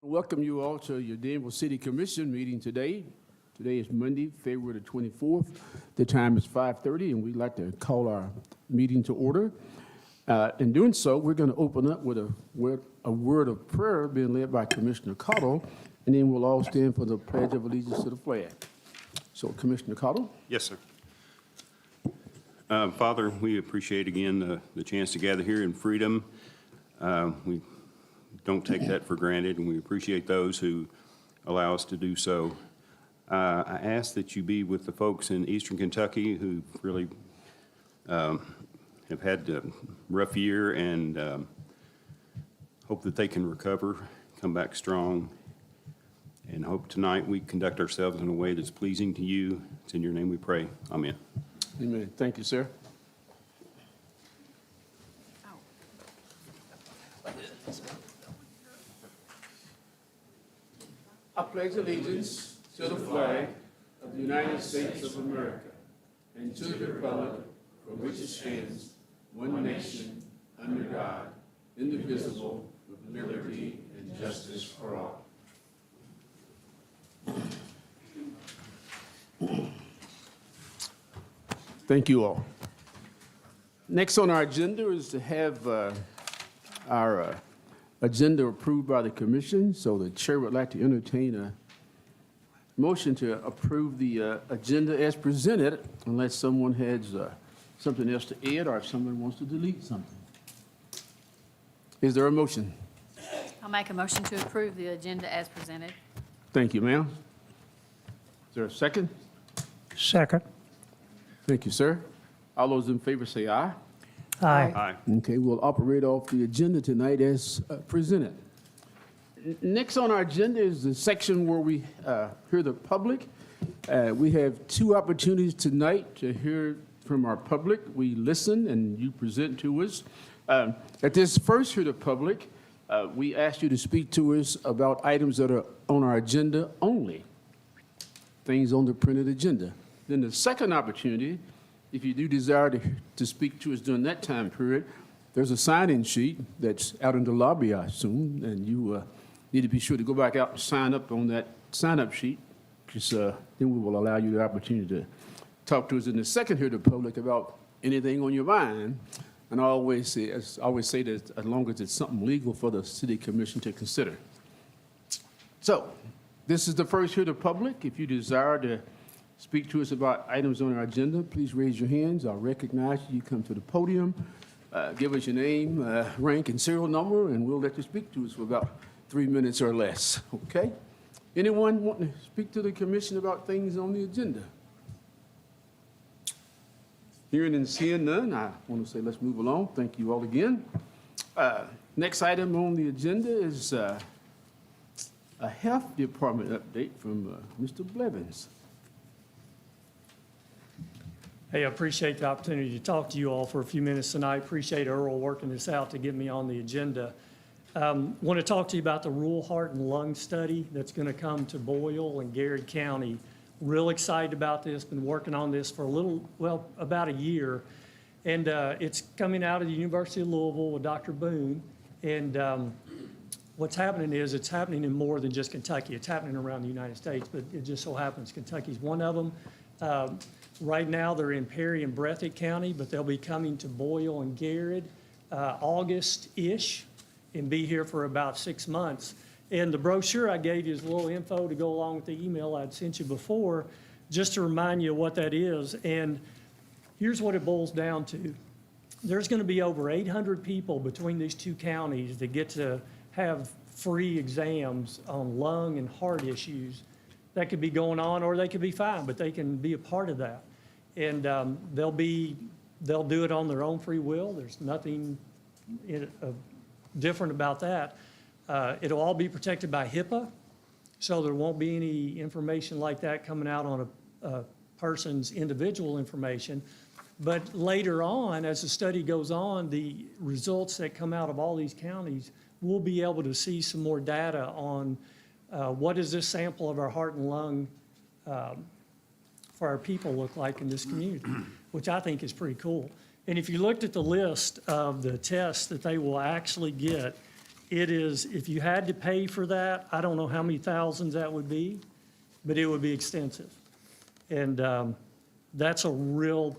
Welcome you all to your Danville City Commission meeting today. Today is Monday, February the 24th. The time is 5:30, and we'd like to call our meeting to order. In doing so, we're going to open up with a word of prayer being led by Commissioner Cottle, and then we'll all stand for the Pledge of Allegiance to the flag. So, Commissioner Cottle. Yes, sir. Father, we appreciate again the chance to gather here in freedom. We don't take that for granted, and we appreciate those who allow us to do so. I ask that you be with the folks in Eastern Kentucky who really have had a rough year, and hope that they can recover, come back strong, and hope tonight we conduct ourselves in a way that's pleasing to you. It's in your name we pray. Amen. Amen. Thank you, sir. I pledge allegiance to the flag of the United States of America and to the republic for which it stands, one nation, under God, indivisible, with liberty and justice for all. Thank you all. Next on our agenda is to have our agenda approved by the commission. So the chair would like to entertain a motion to approve the agenda as presented, unless someone has something else to add or if someone wants to delete something. Is there a motion? I'll make a motion to approve the agenda as presented. Thank you, ma'am. Is there a second? Second. Thank you, sir. All those in favor say aye. Aye. Aye. Okay, we'll operate off the agenda tonight as presented. Next on our agenda is the section where we hear the public. We have two opportunities tonight to hear from our public. We listen and you present to us. At this first hear the public, we ask you to speak to us about items that are on our agenda only, things on the printed agenda. Then the second opportunity, if you do desire to speak to us during that time period, there's a sign-in sheet that's out in the lobby, I assume, and you need to be sure to go back out and sign up on that sign-up sheet, because then we will allow you the opportunity to talk to us in the second here to the public about anything on your mind. And I always say that as long as it's something legal for the city commission to consider. So this is the first here to the public. If you desire to speak to us about items on our agenda, please raise your hands. I'll recognize you. You come to the podium, give us your name, rank, and serial number, and we'll let you speak to us for about 3 minutes or less, okay? Anyone want to speak to the commission about things on the agenda? Hearing and seeing none, I want to say let's move along. Thank you all again. Next item on the agenda is a health department update from Mr. Blevins. Hey, I appreciate the opportunity to talk to you all for a few minutes tonight. Appreciate Earl working this out to get me on the agenda. Want to talk to you about the rural heart and lung study that's going to come to Boyle and Garrett County. Real excited about this. Been working on this for about a year. And it's coming out of the University of Louisville with Dr. Boone. And what's happening is it's happening in more than just Kentucky. It's happening around the United States, but it just so happens Kentucky's one of them. Right now, they're in Perry and Breathitt County, but they'll be coming to Boyle and Garrett August-ish and be here for about 6 months. And the brochure I gave you is a little info to go along with the email I'd sent you before, just to remind you of what that is. And here's what it boils down to. There's going to be over 800 people between these two counties that get to have free exams on lung and heart issues. That could be going on, or they could be fine, but they can be a part of that. And they'll do it on their own free will. There's nothing different about that. It'll all be protected by HIPAA, so there won't be any information like that coming out on a person's individual information. But later on, as the study goes on, the results that come out of all these counties, we'll be able to see some more data on what does this sample of our heart and lung for our people look like in this community, which I think is pretty cool. And if you looked at the list of the tests that they will actually get It is, if you had to pay for that, I don't know how many thousands that would be, but it would be extensive. And that's a real,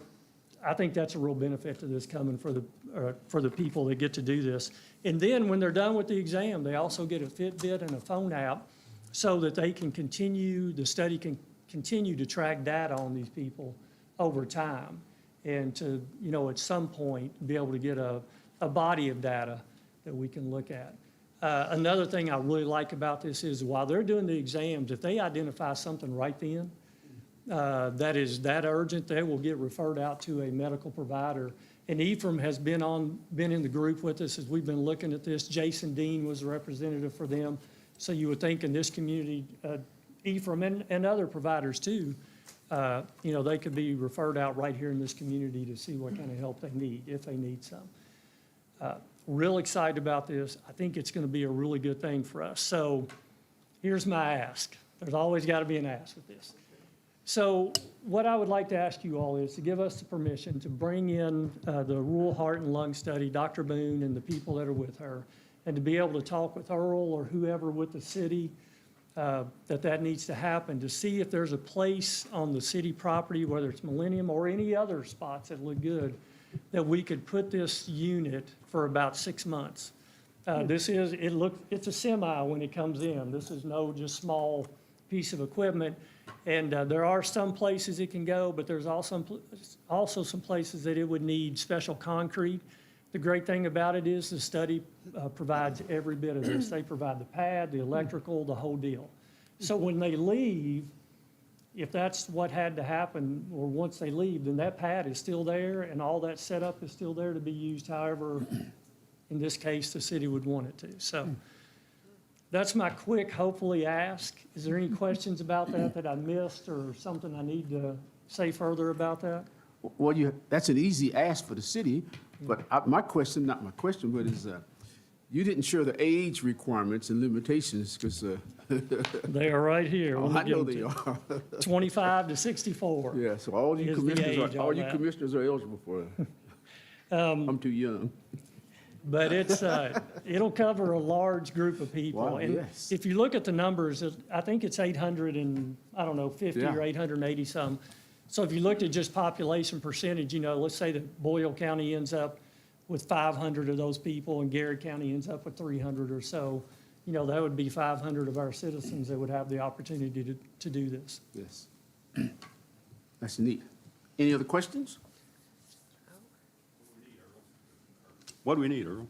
I think that's a real benefit to this coming for the people that get to do this. And then when they're done with the exam, they also get a Fitbit and a phone app so that they can continue, the study can continue to track data on these people over time. And to, you know, at some point, be able to get a body of data that we can look at. Another thing I really like about this is while they're doing the exams, if they identify something right then, that is that urgent, they will get referred out to a medical provider. And Ephraim has been in the group with us as we've been looking at this. Jason Dean was a representative for them. So you would think in this community, Ephraim and other providers too, you know, they could be referred out right here in this community to see what kind of help they need, if they need some. Real excited about this. I think it's going to be a really good thing for us. So here's my ask. There's always got to be an ask with this. So what I would like to ask you all is to give us the permission to bring in the Rural Heart and Lung Study, Dr. Boone and the people that are with her, and to be able to talk with Earl or whoever with the city that needs to happen, to see if there's a place on the city property, whether it's Millennium or any other spots that look good, that we could put this unit for about 6 months. It's a semi when it comes in. This is no just small piece of equipment. And there are some places it can go, but there's also some places that it would need special concrete. The great thing about it is the study provides every bit of this. They provide the pad, the electrical, the whole deal. So when they leave, if that's what had to happen, or once they leave, then that pad is still there and all that setup is still there to be used however, in this case, the city would want it to. So that's my quick, hopefully, ask. Is there any questions about that I missed or something I need to say further about that? Well, that's an easy ask for the city, but my question, not my question, but is, you didn't share the age requirements and limitations, because. They are right here. Oh, I know they are. 25 to 64. Yeah, so all you Is the age on that. commissioners are eligible for it. I'm too young. But it's, it'll cover a large group of people. Wow, And yes. if you look at the numbers, I think it's 800 and, I don't know, 50 or Yeah. 880 some. So if you looked at just population percentage, you know, let's say that Boyle County ends up with 500 of those people and Garrett County ends up with 300 or so, you know, that would be 500 of our citizens that would have the opportunity to do this. Yes. That's neat. Any other questions? What do we need, Earl?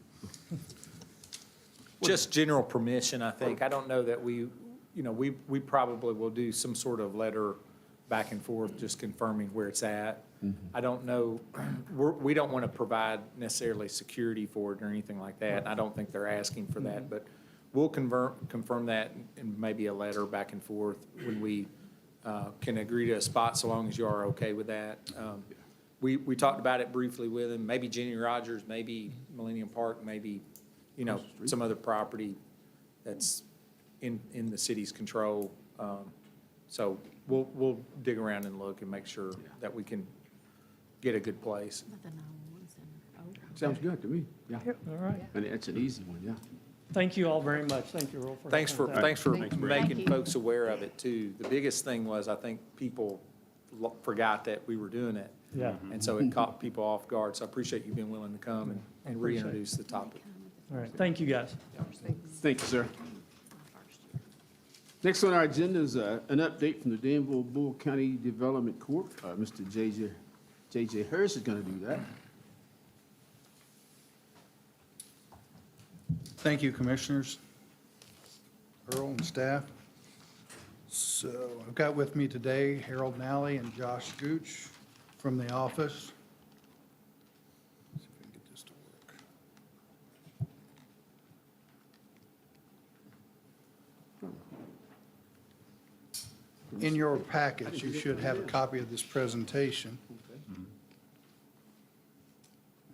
Just general permission, I think. I don't know that we probably will do some sort of letter back and forth, just confirming where it's at. I don't know, we don't want to provide necessarily security for it or anything like that. I don't think they're asking for that, but we'll confirm that in maybe a letter back and forth when we can agree to a spot, so long as you are okay with that. We talked about it briefly with him, maybe Jenny Rogers, maybe Millennium Park, maybe, you know, some other property that's in the city's control. So we'll dig around and look and make sure that we can get a good place. Sounds good to me, yeah. All right. And it's an easy one, yeah. Thank you all very much. Thank you, Earl, for Thanks for, helping with that. thanks for Brad. making folks aware of it too. The biggest thing was, I think people forgot that we were doing it. Yeah. And so it caught people off guard. So I appreciate you being willing to come and reintroduce the topic. All right. Thank you, guys. Thank you, sir. Next on our agenda is an update from the Danville Bull County Development Corp. Mr. J.J. Harris is going to do that. Thank you, Commissioners, Earl and staff. So I've got with me today Harold Nally and Josh Gooch from the office. Let's see if we can get this to work. In your package, you should have a copy of this presentation. I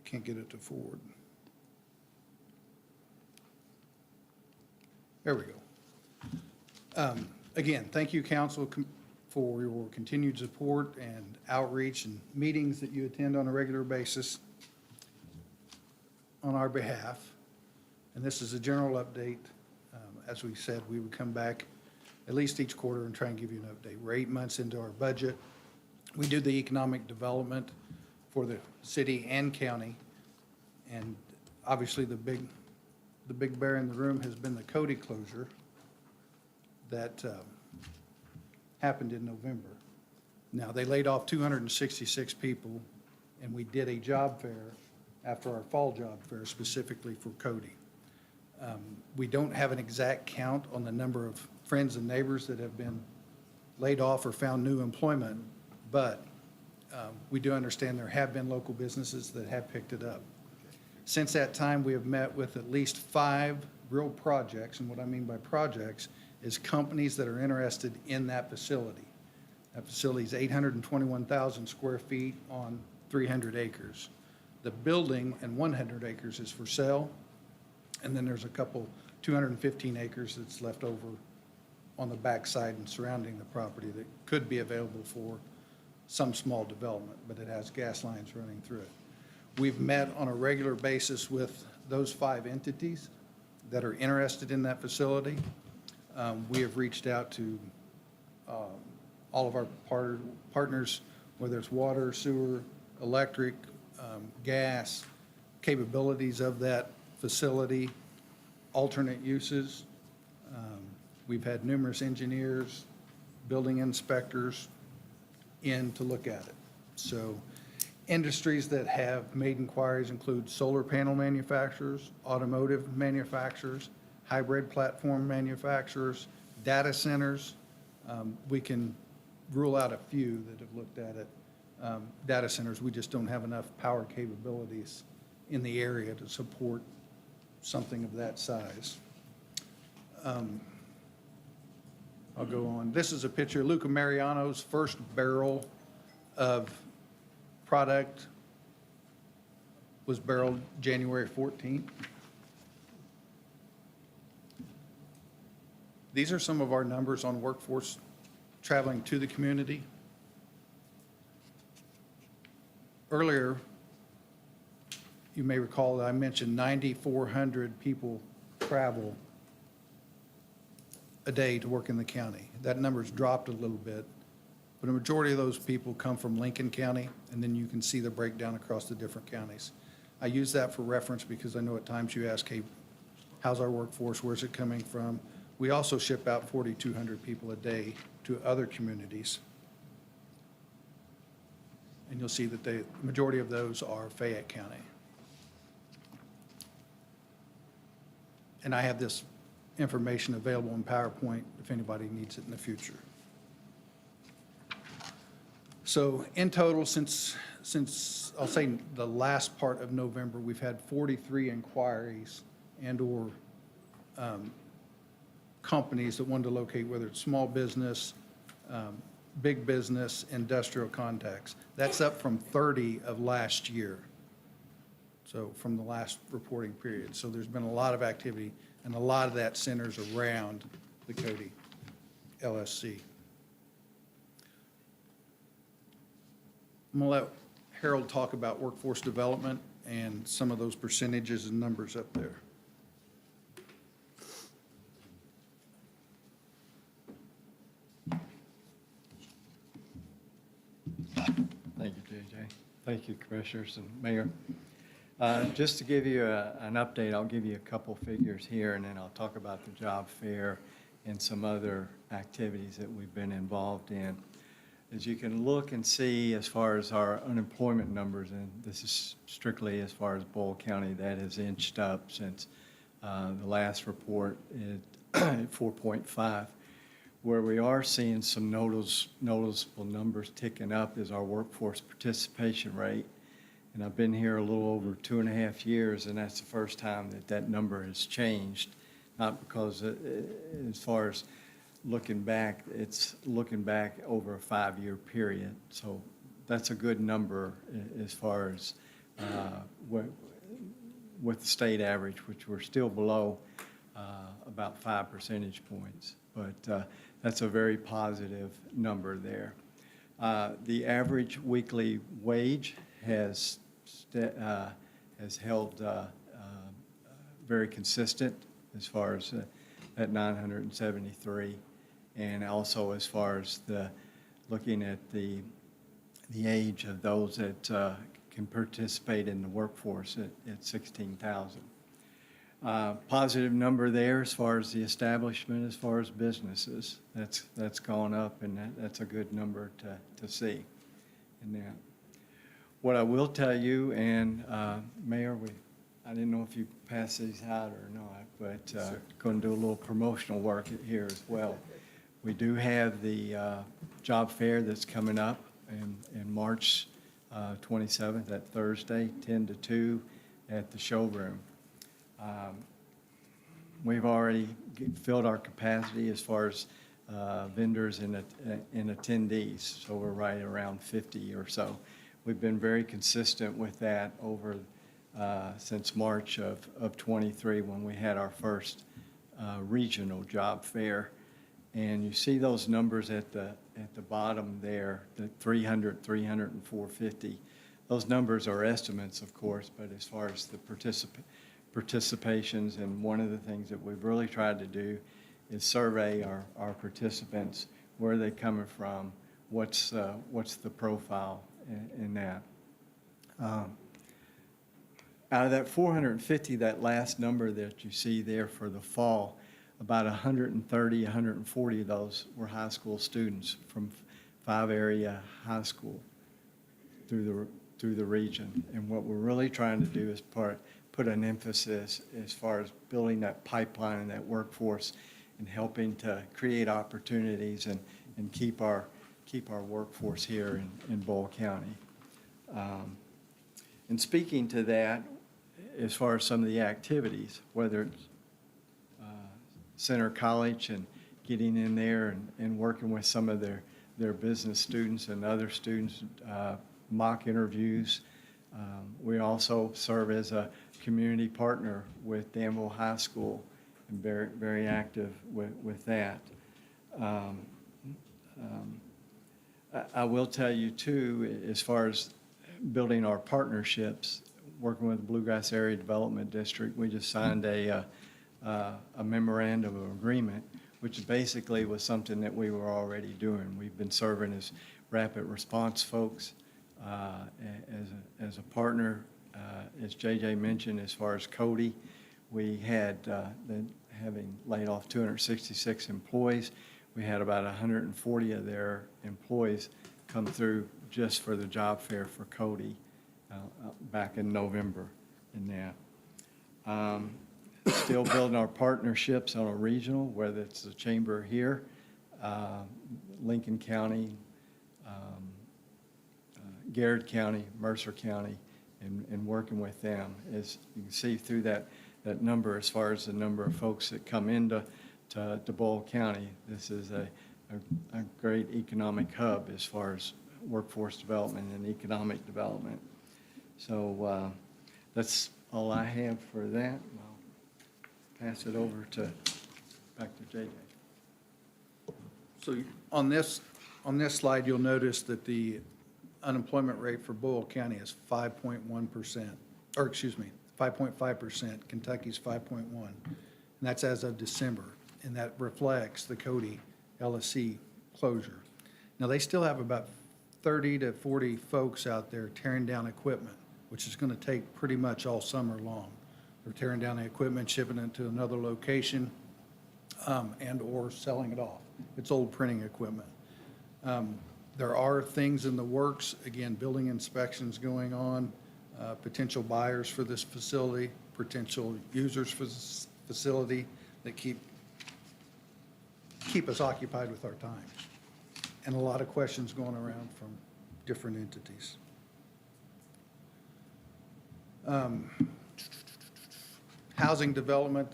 can't get it to forward. There we go. Again, thank you, council, for your continued support and outreach and meetings that you attend on a regular basis on our behalf. And this is a general update. As we said, we would come back at least each quarter and try and give you an update. We're 8 months into our budget. We do the economic development for the city and county. And obviously, the big bear in the room has been the Cody closure that happened in November. Now, they laid off 266 people, and we did a job fair after our fall job fair specifically for Cody. We don't have an exact count on the number of friends and neighbors that have been laid off or found new employment, but we do understand there have been local businesses that have picked it up. Since that time, we have met with at least 5 real projects, and what I mean by projects is companies that are interested in that facility. That facility is 821,000 square feet on 300 acres. The building and 100 acres is for sale, and then there's a couple, 215 acres that's left over on the backside and surrounding the property that could be available for some small development, but it has gas lines running through it. We've met on a regular basis with those 5 entities that are interested in that facility. We have reached out to all of our partners, whether it's water, sewer, electric, gas, capabilities of that facility, alternate uses. We've had numerous engineers, building inspectors in to look at it. So industries that have made inquiries include solar panel manufacturers, automotive manufacturers, hybrid platform manufacturers, data centers. We can rule out a few that have looked at it. Data centers, we just don't have enough power capabilities in the area to support something of that size. I'll go on. This is a picture of Luca Mariano's first barrel of product was barreled January 14th. These are some of our numbers on workforce traveling to the community. Earlier, you may recall that I mentioned 9,400 people travel a day to work in the county. That number's dropped a little bit, but a majority of those people come from Lincoln County, and then you can see the breakdown across the different counties. I use that for reference because I know at times you ask, hey, how's our workforce, where's it coming from? We also ship out 4,200 people a day to other communities. And you'll see that the majority of those are Fayette County. And I have this information available in PowerPoint if anybody needs it in the future. So in total, since I'll say the last part of November, we've had 43 inquiries and/or companies that wanted to locate, whether it's small business, big business, industrial contacts. That's up from 30 of last year, so from the last reporting period. So there's been a lot of activity, and a lot of that centers around the Cody LSC. I'm going to let Harold talk about workforce development and some of those percentages and numbers up there. Thank you, JJ. Thank you, Commissioners and Mayor. Just to give you an update, I'll give you a couple figures here, and then I'll talk about the job fair and some other activities that we've been involved in. As you can look and see, as far as our unemployment numbers, and this is strictly as far as Boyle County, that has inched up since the last report at 4.5. Where we are seeing some noticeable numbers ticking up is our workforce participation rate. And I've been here a little over 2.5 years, and that's the first time that that number has changed. Not because as far as looking back, it's looking back over a 5-year period. So that's a good number as far as with the state average, which we're still below about 5 percentage points. But that's a very positive number there. The average weekly wage has held very consistent as far as at 973. And also as far as looking at the age of those that can participate in the workforce at 16,000. Positive number there as far as the establishment, as far as businesses. That's gone up, and that's a good number to see in that. What I will tell you, and Mayor, I didn't know if you passed these out or not, but going to do a little promotional work here as well. We do have the job fair that's coming up in March 27th, that Thursday, 10 to 2 at the showroom. We've already filled our capacity as far as vendors and attendees, so we're right around 50 or so. We've been very consistent with that over since March of 23 when we had our first regional job fair. And you see those numbers at the bottom there, the 300, 300, and 450. Those numbers are estimates, of course, but as far as the participations, and one of the things that we've really tried to do is survey our participants, where are they coming from, what's the profile in that. Out of that 450, that last number that you see there for the fall, about 130, 140 of those were high school students from 5 area high school through the region. And what we're really trying to do is put an emphasis as far as building that pipeline and that workforce and helping to create opportunities and keep our workforce here in Boyle County. And speaking to that, as far as some of the activities, whether it's Center College and getting in there and working with some of their business students and other students, mock interviews. We also serve as a community partner with Danville High School and very, very active with that. I will tell you too, as far as building our partnerships, working with the Bluegrass Area Development District, we just signed a memorandum of agreement, which basically was something that we were already doing. We've been serving as rapid response folks as a partner. As JJ mentioned, as far as Cody, we had been having laid off 266 employees. We had about 140 of their employees come through just for the job fair for Cody back in November in that. Still building our partnerships on a regional, whether it's the chamber here, Lincoln County, Garrett County, Mercer County, and working with them. As you can see through that number, as far as the number of folks that come into Boyle County, this is a great economic hub as far as workforce development and economic development. So that's all I have for that. I'll pass it over back to JJ. So on this slide, you'll notice that the unemployment rate for Boyle County is 5.1%, or excuse me, 5.5%. Kentucky's 5.1%. And that's as of December. And that reflects the Cody LSC closure. Now, they still have about 30 to 40 folks out there tearing down equipment, which is going to take pretty much all summer long. They're tearing down the equipment, shipping it to another location, and or selling it off. It's old printing equipment. There are things in the works, again, building inspections going on, potential buyers for this facility, potential users for this facility that keep us occupied with our time. And a lot of questions going around from different entities. Housing development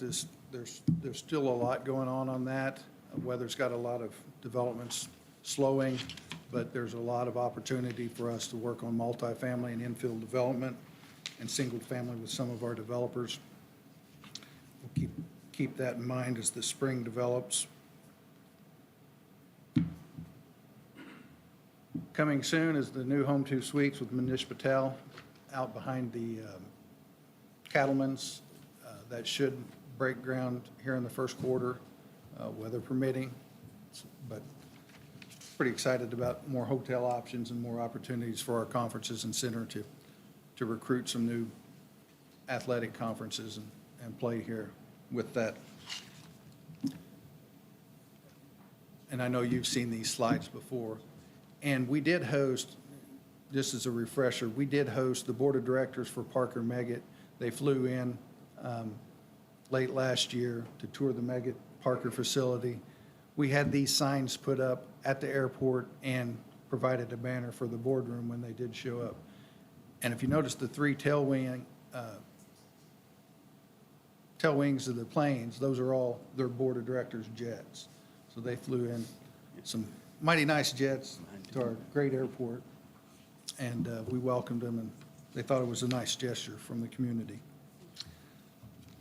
there's still a lot going on that. Weather's got a lot of developments slowing, but there's a lot of opportunity for us to work on multifamily and infill development and single family with some of our developers. We'll keep that in mind as the spring develops. Coming soon is the new Home 2 Suites with Manish Patel out behind the Cattleman's. That should break ground here in the first quarter, weather permitting. But pretty excited about more hotel options and more opportunities for our conferences and center to recruit some new athletic conferences and play here with that. And I know you've seen these slides before. And we did host, just as a refresher, we did host the board of directors for Parker Megget. They flew in late last year to tour the Megget Parker facility. We had these signs put up at the airport and provided a banner for the boardroom when they did show up. And if you notice the three tail wings of the planes, those are all their board of directors jets. So they flew in some mighty nice jets to our great airport, and we welcomed them, and they thought it was a nice gesture from the community.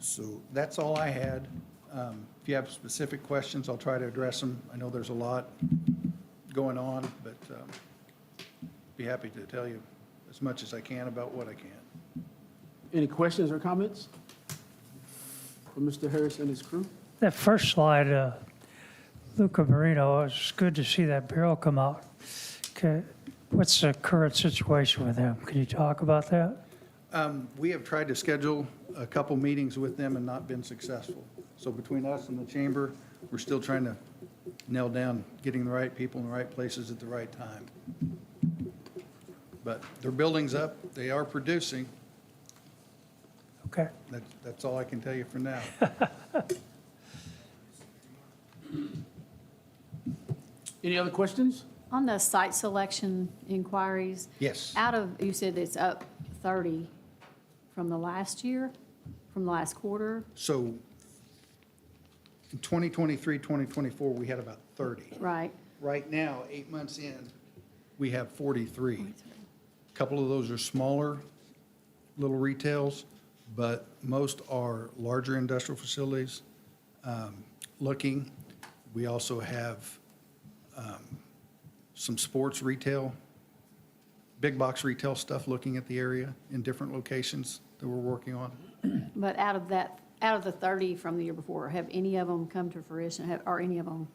So that's all I had. If you have specific questions, I'll try to address them. I know there's a lot going on, but be happy to tell you as much as I can about what I can. Any questions or comments for Mr. Harris and his crew? That first slide, Luca Marino, it's good to see that barrel come out. Okay, what's the current situation with them? Can you talk about that? We have tried to schedule a couple meetings with them and not been successful. So between us and the chamber, we're still trying to nail down getting the right people in the right places at the right time. But their building's up, they are producing. Okay. That's all I can tell you for now. Any other questions? On the site selection inquiries, Yes. out of, you said it's up 30 from the last year, from the last quarter, So in 2023, 2024, we had about 30. right? Right now, 8 months in, we have 43. A couple of those are smaller, little retails, but most are larger industrial facilities looking. We also have some sports retail, big box retail stuff looking at the area in different locations that we're working on. But out of the 30 from the year before, have any of them come to fruition? Are any of them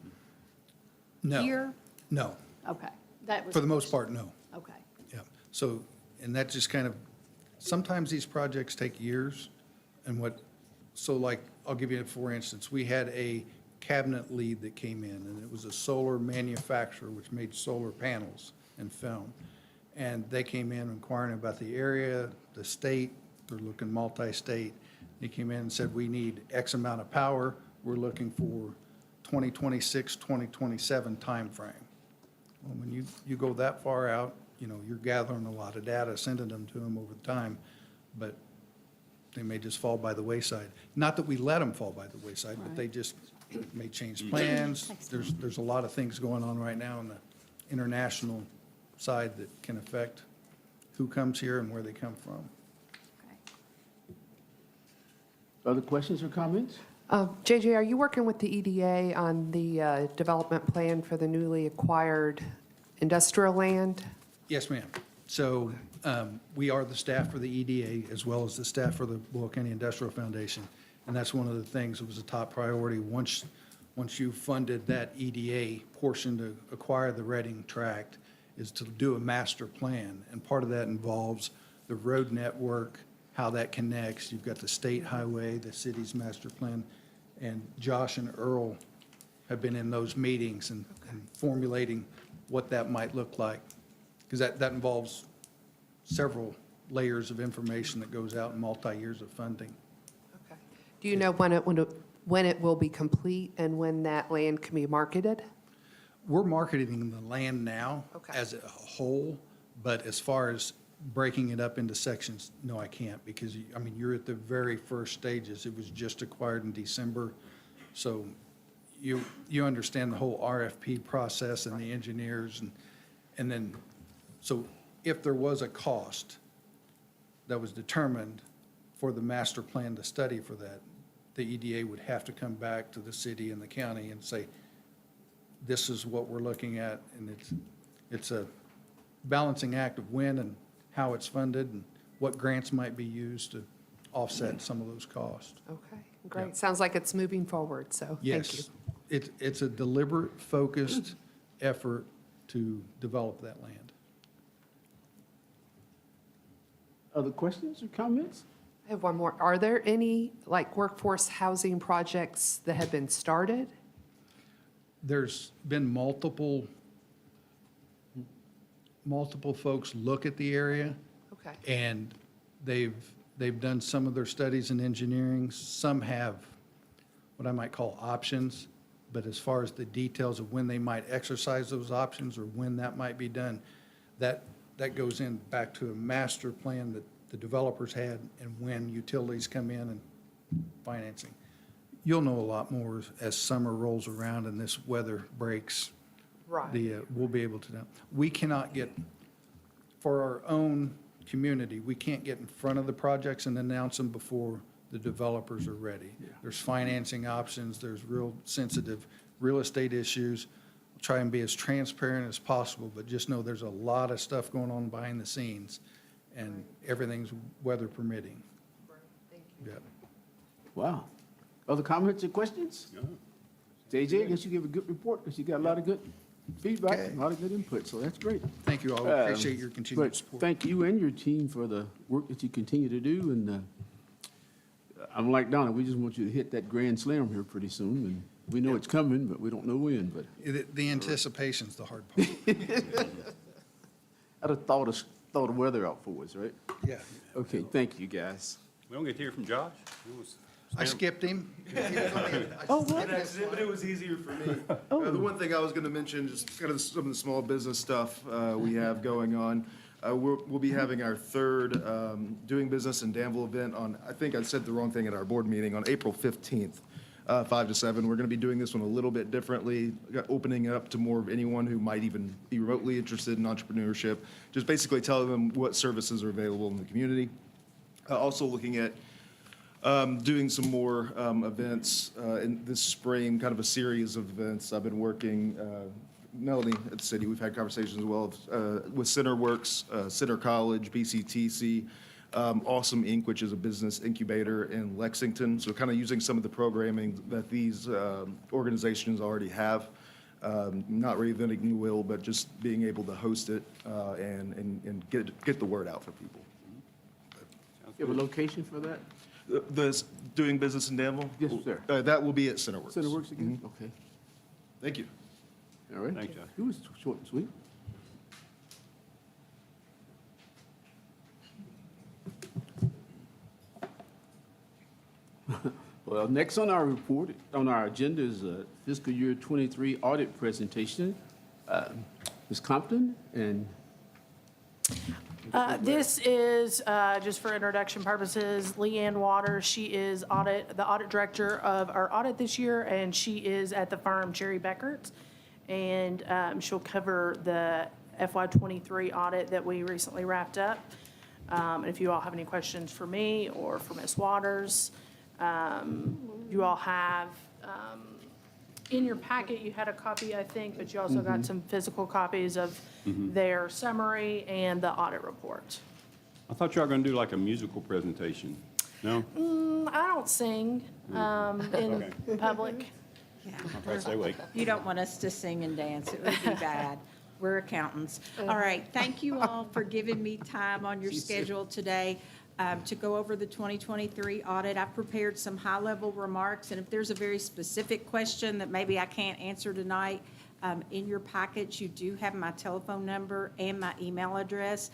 No. here? No. Okay. That was. For the most part, no. Okay. Yeah, so, and that just kind of, sometimes these projects take years, and so like, I'll give you, for instance, we had a cabinet lead that came in, and it was a solar manufacturer which made solar panels and film. And they came in inquiring about the area, the state, they're looking multi-state. They came in and said, we need X amount of power, we're looking for 2026, 2027 timeframe. Well, when you go that far out, you're gathering a lot of data, sending them to them over time, but they may just fall by the wayside. Not that we let them fall by the wayside, but they just may change plans. There's a lot of things going on right now on the international side that can affect who comes here and where they come from. Okay. Other questions or comments? JJ, are you working with the EDA on the development plan for the newly acquired industrial land? Yes, ma'am. So we are the staff for the EDA as well as the staff for the Boyle County Industrial Foundation. And that's one of the things that was a top priority. Once you funded that EDA portion to acquire the Reading tract, is to do a master plan. And part of that involves the road network, how that connects. You've got the state highway, the city's master plan. And Josh and Earl have been in those meetings and formulating what that might look like. Because that involves several layers of information that goes out in multi-years of funding. Okay. Do you know when it will be complete and when that land can be marketed? We're marketing the land now Okay. as a whole, but as far as breaking it up into sections, no, I can't, because, you're at the very first stages. It was just acquired in December, so you understand the whole RFP process and the engineers, and then, so if there was a cost that was determined for the master plan to study for that, the EDA would have to come back to the city and the county and say, this is what we're looking at, and it's a balancing act of when and how it's funded and what grants might be used to offset some of those costs. Okay, great. Sounds like it's moving forward, so thank you. Yes, it's a deliberate, focused effort to develop that land. Other questions or comments? I have one more. Are there any, like, workforce housing projects that have been started? There's been multiple folks look at the area, Okay, and they've done some of their studies in engineering. Some have what I might call options, but as far as the details of when they might exercise those options or when that might be done, that goes in back to a master plan that the developers had and when utilities come in and financing. You'll know a lot more as summer rolls around and this weather breaks. right. We'll be able to know. We cannot get, for our own community, we can't get in front of the projects and announce them before the developers are ready. There's financing options, there's real sensitive real estate issues. We'll try and be as transparent as possible, but just know there's a lot of stuff going on behind the scenes, and everything's weather permitting. Thank you. Yeah. Wow. Other comments or questions? JJ, I guess you give a good report because you got a lot of good feedback, Okay. a lot of good input, so that's great. Thank you all. I appreciate your continued But support. thank you and your team for the work that you continue to do, and I'm like Donna, we just want you to hit that grand slam here pretty soon, and we know it's coming, but we don't know when, but The anticipation's the hard part. I'd have thought the weather out for us, right? Yeah. Okay, thank you, guys. We don't get to hear from Josh? I skipped him. Oh, what? But it was easier for me. The one thing I was going to mention, just kind of some of the small business stuff we have going on. We'll be having our third Doing Business in Danville event on, I think I said the wrong thing at our board meeting, on April 15th, 5 to 7. We're going to be doing this one a little bit differently, opening it up to more of anyone who might even be remotely interested in entrepreneurship, just basically telling them what services are available in the community. Also looking at doing some more events in this spring, kind of a series of events. I've been working, Melanie at the city, we've had conversations as well with CenterWorks, Center College, BCTC, Awesome Inc., which is a business incubator in Lexington. So kind of using some of the programming that these organizations already have. Not reinventing new wheel, but just being able to host it and get the word out for people. You have a location for that? The Doing Business in Danville? Yes, sir. That will be at CenterWorks. Center Works again? Okay, Thank you. all right. Thanks, Josh. It was short and sweet. Well, next on our report, on our agenda is fiscal year '23 audit presentation. Ms. Compton and This is, just for introduction purposes, Leanne Waters. She is the audit director of our audit this year, and she is at the firm Cherry Beckert. And she'll cover the FY '23 audit that we recently wrapped up. And if you all have any questions for me or for Ms. Waters, you all have, in your packet, you had a copy, I think, but you also got some physical copies of their summary and the audit report. I thought you were going to do like a musical presentation. No? I don't sing in public. I'll try to stay awake. You don't want us to sing and dance. It would be bad. We're accountants. All right, thank you all for giving me time on your schedule today to go over the 2023 audit. I've prepared some high-level remarks, and if there's a very specific question that maybe I can't answer tonight, in your package, you do have my telephone number and my email address.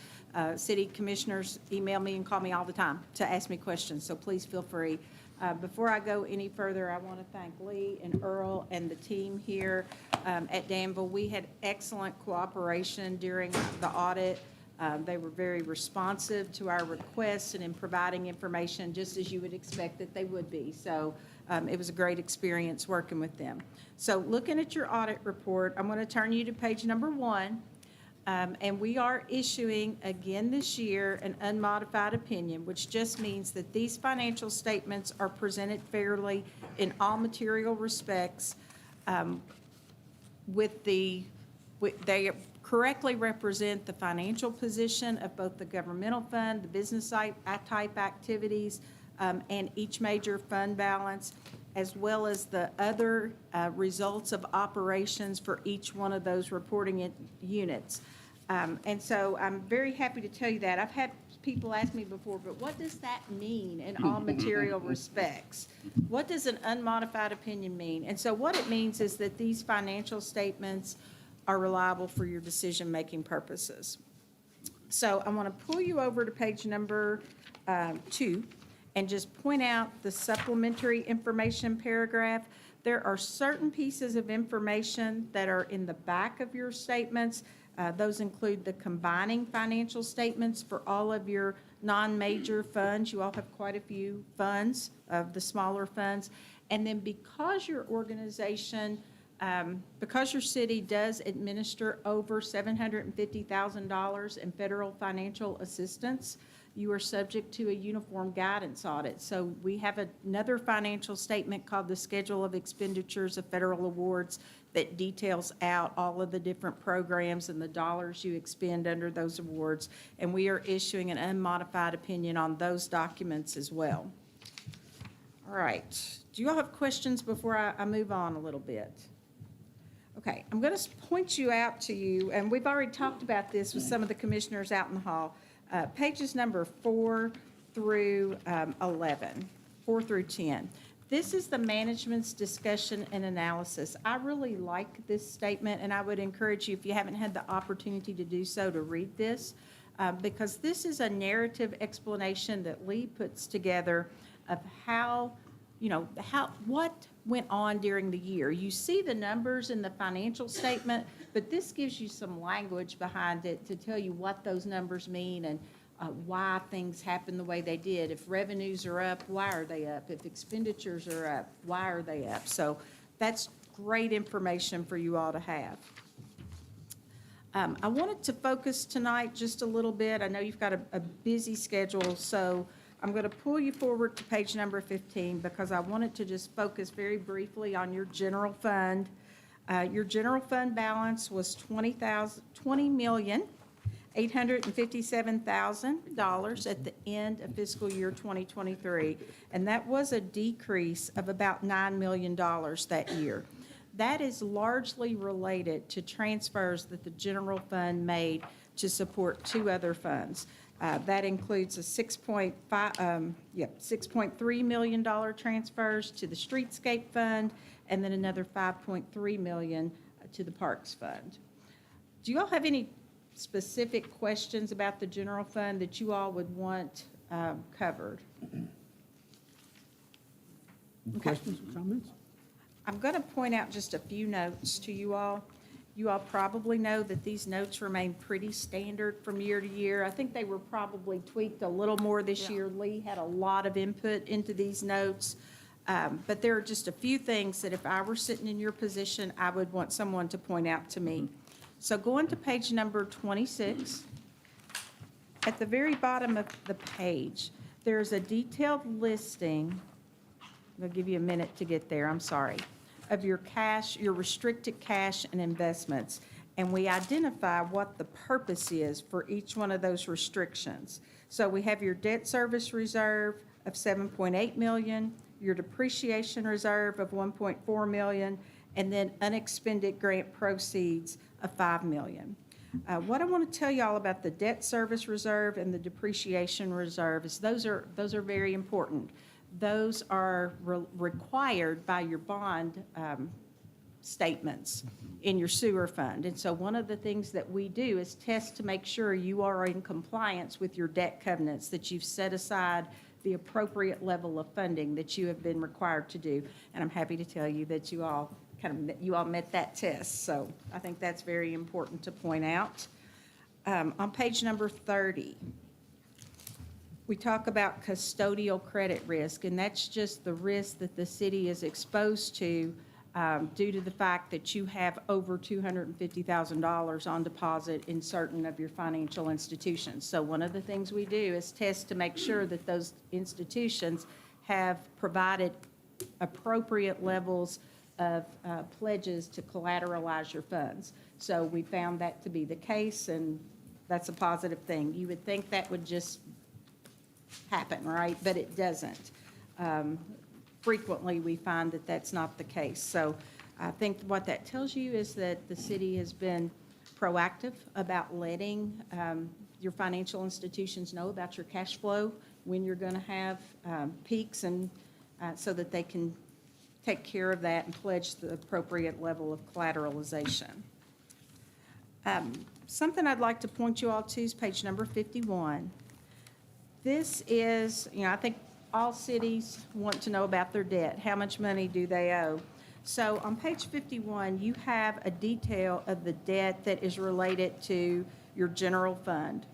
City commissioners email me and call me all the time to ask me questions, so please feel free. Before I go any further, I want to thank Lee and Earl and the team here at Danville. We had excellent cooperation during the audit. They were very responsive to our requests and in providing information just as you would expect that they would be. So it was a great experience working with them. So looking at your audit report, I'm going to turn you to page number 1. And we are issuing again this year an unmodified opinion, which just means that these financial statements are presented fairly in all material respects they correctly represent the financial position of both the governmental fund, the business type activities, and each major fund balance, as well as the other results of operations for each one of those reporting units. And so I'm very happy to tell you that. I've had people ask me before, but what does that mean in all material respects? What does an unmodified opinion mean? And so what it means is that these financial statements are reliable for your decision-making purposes. So I want to pull you over to page number 2 and just point out the supplementary information paragraph. There are certain pieces of information that are in the back of your statements. Those include the combining financial statements for all of your non-major funds. You all have quite a few funds of the smaller funds. And then because your organization, because your city does administer over $750,000 in federal financial assistance, you are subject to a uniform guidance audit. So we have another financial statement called the Schedule of Expenditures of Federal Awards that details out all of the different programs and the dollars you expend under those awards. And we are issuing an unmodified opinion on those documents as well. All right. Do you all have questions before I move on a little bit? Okay, I'm going to point you out to you, and we've already talked about this with some of the commissioners out in the hall. Pages number 4 through 11, 4 through 10. This is the management's discussion and analysis. I really like this statement, and I would encourage you, if you haven't had the opportunity to do so, to read this, because this is a narrative explanation that Lee puts together of how, what went on during the year. You see the numbers in the financial statement, but this gives you some language behind it to tell you what those numbers mean and why things happen the way they did. If revenues are up, why are they up? If expenditures are up, why are they up? So that's great information for you all to have. I wanted to focus tonight just a little bit. I know you've got a busy schedule, so I'm going to pull you forward to page number 15 because I wanted to just focus very briefly on your general fund. Your general fund balance was $20,857,000 at the end of fiscal year 2023, and that was a decrease of about $9 million that year. That is largely related to transfers that the general fund made to support two other funds. That includes a $6.3 million transfers to the Streetscape Fund, and then another $5.3 million to the Parks Fund. Do you all have any specific questions about the general fund that you all would want covered? Any questions or comments? I'm going to point out just a few notes to you all. You all probably know that these notes remain pretty standard from year to year. I think they were probably tweaked a little more this year. Lee had a lot of input into these notes. But there are just a few things that if I were sitting in your position, I would want someone to point out to me. So going to page number 26, at the very bottom of the page, there's a detailed listing. I'm going to give you a minute to get there, I'm sorry, of your cash, your restricted cash and investments. And we identify what the purpose is for each one of those restrictions. So we have your debt service reserve of $7.8 million, your depreciation reserve of $1.4 million, and then unexpended grant proceeds of $5 million. What I want to tell you all about the debt service reserve and the depreciation reserve is those are very important. Those are required by your bond statements in your sewer fund. And so one of the things that we do is test to make sure you are in compliance with your debt covenants, that you've set aside the appropriate level of funding that you have been required to do. And I'm happy to tell you that you all met that test. So I think that's very important to point out. On page number 30, we talk about custodial credit risk, and that's just the risk that the city is exposed to due to the fact that you have over $250,000 on deposit in certain of your financial institutions. So one of the things we do is test to make sure that those institutions have provided appropriate levels of pledges to collateralize your funds. So we found that to be the case, and that's a positive thing. You would think that would just happen, right? But it doesn't. Frequently, we find that that's not the case. So I think what that tells you is that the city has been proactive about letting your financial institutions know about your cash flow, when you're going to have peaks, and so that they can take care of that and pledge the appropriate level of collateralization. Something I'd like to point you all to is page number 51. This is, I think all cities want to know about their debt. How much money do they owe? So on page 51, you have a detail of the debt that is related to your general fund.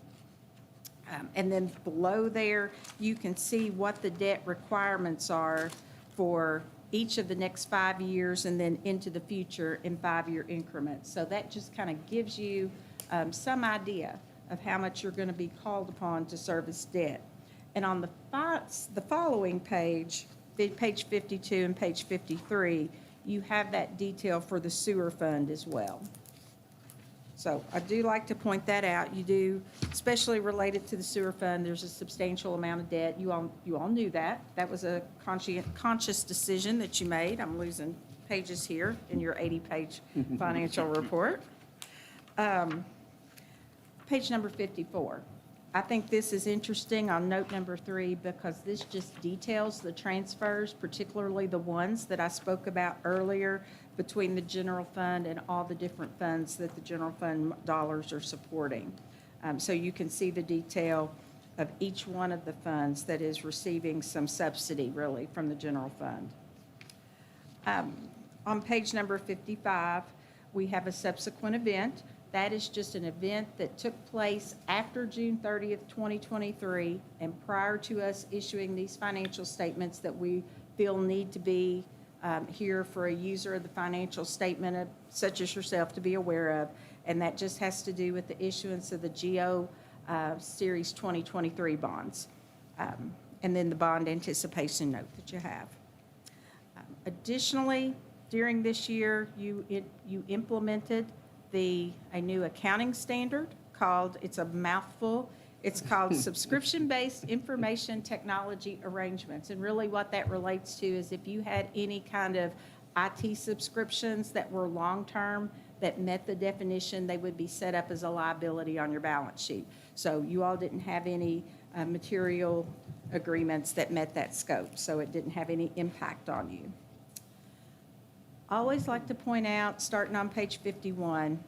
And then below there, you can see what the debt requirements are for each of the next 5 years and then into the future in 5-year increments. So that just kind of gives you some idea of how much you're going to be called upon to service debt. And on the following page, page 52 and page 53, you have that detail for the sewer fund as well. So I do like to point that out. You do, especially related to the sewer fund, there's a substantial amount of debt. You all knew that. That was a conscious decision that you made. I'm losing pages here in your 80-page financial report. Page number 54. I think this is interesting on note number 3 because this just details the transfers, particularly the ones that I spoke about earlier between the general fund and all the different funds that the general fund dollars are supporting. So you can see the detail of each one of the funds that is receiving some subsidy, really, from the general fund. On page number 55, we have a subsequent event. That is just an event that took place after June 30th, 2023, and prior to us issuing these financial statements that we feel need to be here for a user of the financial statement, such as yourself, to be aware of. And that just has to do with the issuance of the GO Series 2023 bonds, and then the bond anticipation note that you have. Additionally, during this year, you implemented a new accounting standard called, it's a mouthful, it's called Subscription-Based Information Technology Arrangements. And really what that relates to is if you had any kind of IT subscriptions that were long-term, that met the definition, they would be set up as a liability on your balance sheet. So you all didn't have any material agreements that met that scope, so it didn't have any impact on you. I always like to point out, starting on page 51,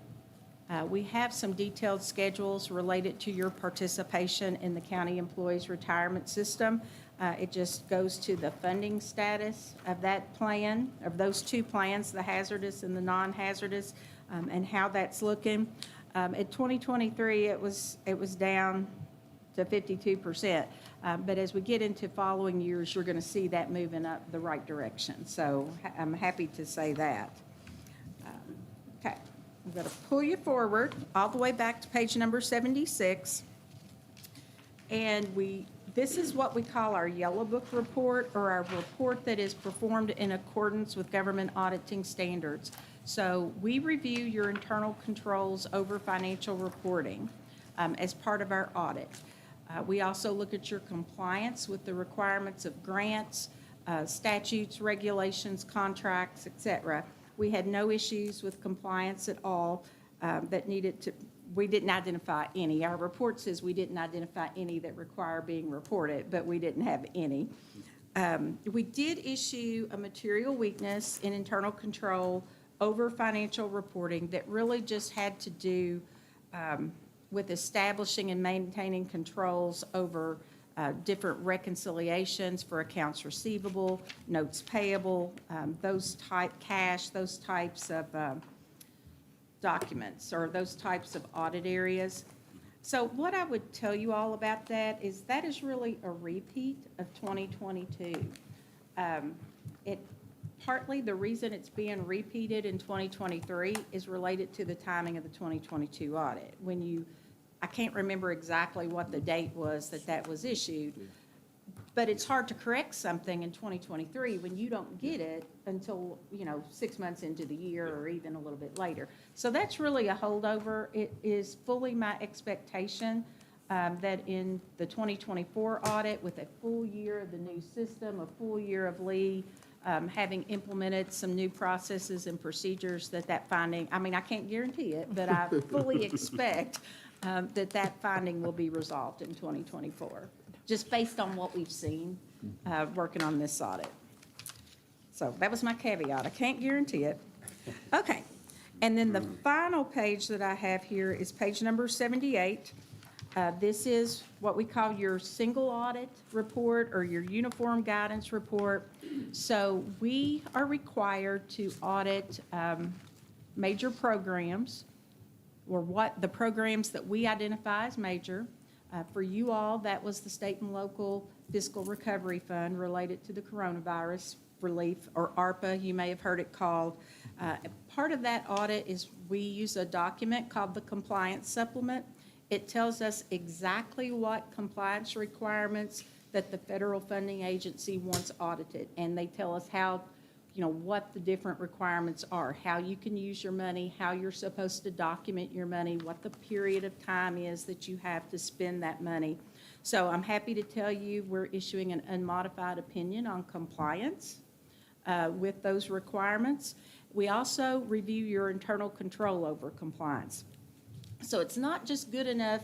we have some detailed schedules related to your participation in the county employees retirement system. It just goes to the funding status of that plan, of those two plans, the hazardous and the non-hazardous, and how that's looking. In 2023, it was down to 52%. But as we get into following years, you're going to see that moving up the right direction. So I'm happy to say that. Okay, I'm going to pull you forward all the way back to page number 76. And this is what we call our Yellow Book report, or our report that is performed in accordance with government auditing standards. So we review your internal controls over financial reporting as part of our audit. We also look at your compliance with the requirements of grants, statutes, regulations, contracts, et cetera. We had no issues with compliance at all we didn't identify any. Our report says we didn't identify any that require being reported, but we didn't have any. We did issue a material weakness in internal control over financial reporting that really just had to do with establishing and maintaining controls over different reconciliations for accounts receivable, notes payable, those types of documents, or those types of audit areas. So what I would tell you all about that is really a repeat of 2022. Partly the reason it's being repeated in 2023 is related to the timing of the 2022 audit. I can't remember exactly what the date was that was issued, but it's hard to correct something in 2023 when you don't get it until, 6 months into the year or even a little bit later. So that's really a holdover. It is fully my expectation that in the 2024 audit, with a full year of the new system, a full year of Lee having implemented some new processes and procedures, that finding, I mean, I can't guarantee it, but I fully expect that finding will be resolved in 2024, just based on what we've seen working on this audit. So that was my caveat. I can't guarantee it. Okay. And then the final page that I have here is page number 78. This is what we call your single audit report or your uniform guidance report. So we are required to audit major programs, or what the programs that we identify as major. For you all, that was the state and local fiscal recovery fund related to the coronavirus relief, or ARPA, you may have heard it called. Part of that audit is we use a document called the compliance supplement. It tells us exactly what compliance requirements that the federal funding agency wants audited. And they tell us how, what the different requirements are, how you can use your money, how you're supposed to document your money, what the period of time is that you have to spend that money. So I'm happy to tell you we're issuing an unmodified opinion on compliance with those requirements. We also review your internal control over compliance. So it's not just good enough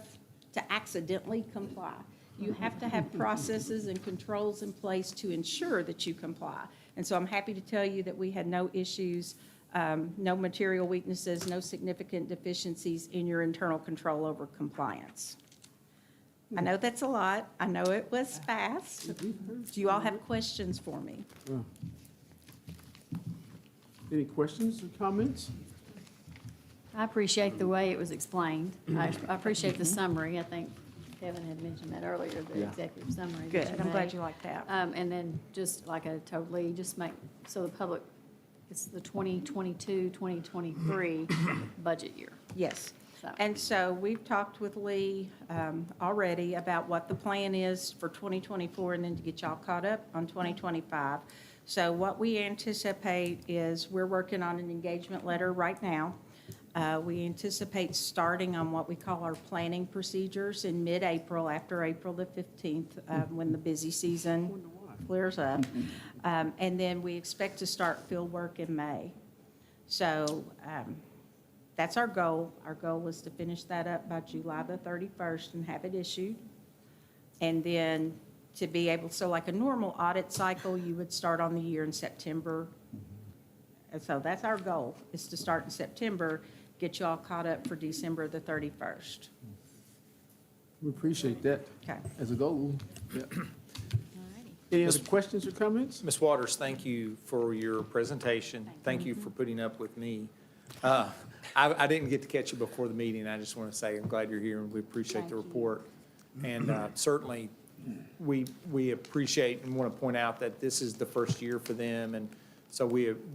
to accidentally comply. You have to have processes and controls in place to ensure that you comply. And so I'm happy to tell you that we had no issues, no material weaknesses, no significant deficiencies in your internal control over compliance. I know that's a lot. I know it was fast. Do you all have questions for me? Any questions or comments? I appreciate the way it was explained. I appreciate the summary. I think Kevin had mentioned that earlier, the executive summary. Good. that you I'm glad made. you like that. And then just like a totally, just make, so the public, it's the 2022, 2023 budget year. Yes. So- And so we've talked with Lee already about what the plan is for 2024 and then to get y'all caught up on 2025. So what we anticipate is we're working on an engagement letter right now. We anticipate starting on what we call our planning procedures in mid-April, after April the 15th, when the busy season clears up. And then we expect to start field work in May. So that's our goal. Our goal was to finish that up by July the 31st and have it issued. And then to be able, so like a normal audit cycle, you would start on the year in September. And so that's our goal, is to start in September, get you all caught up for December the 31st. We appreciate that Okay. as a goal. Yeah. All righty. Any other questions or comments? Ms. Waters, thank you for your presentation. Thank you for putting up with me. I didn't get to catch you before the meeting. I just want to say I'm glad you're here, and we appreciate the Thank you. report. And certainly, we appreciate and want to point out that this is the first year for them, and so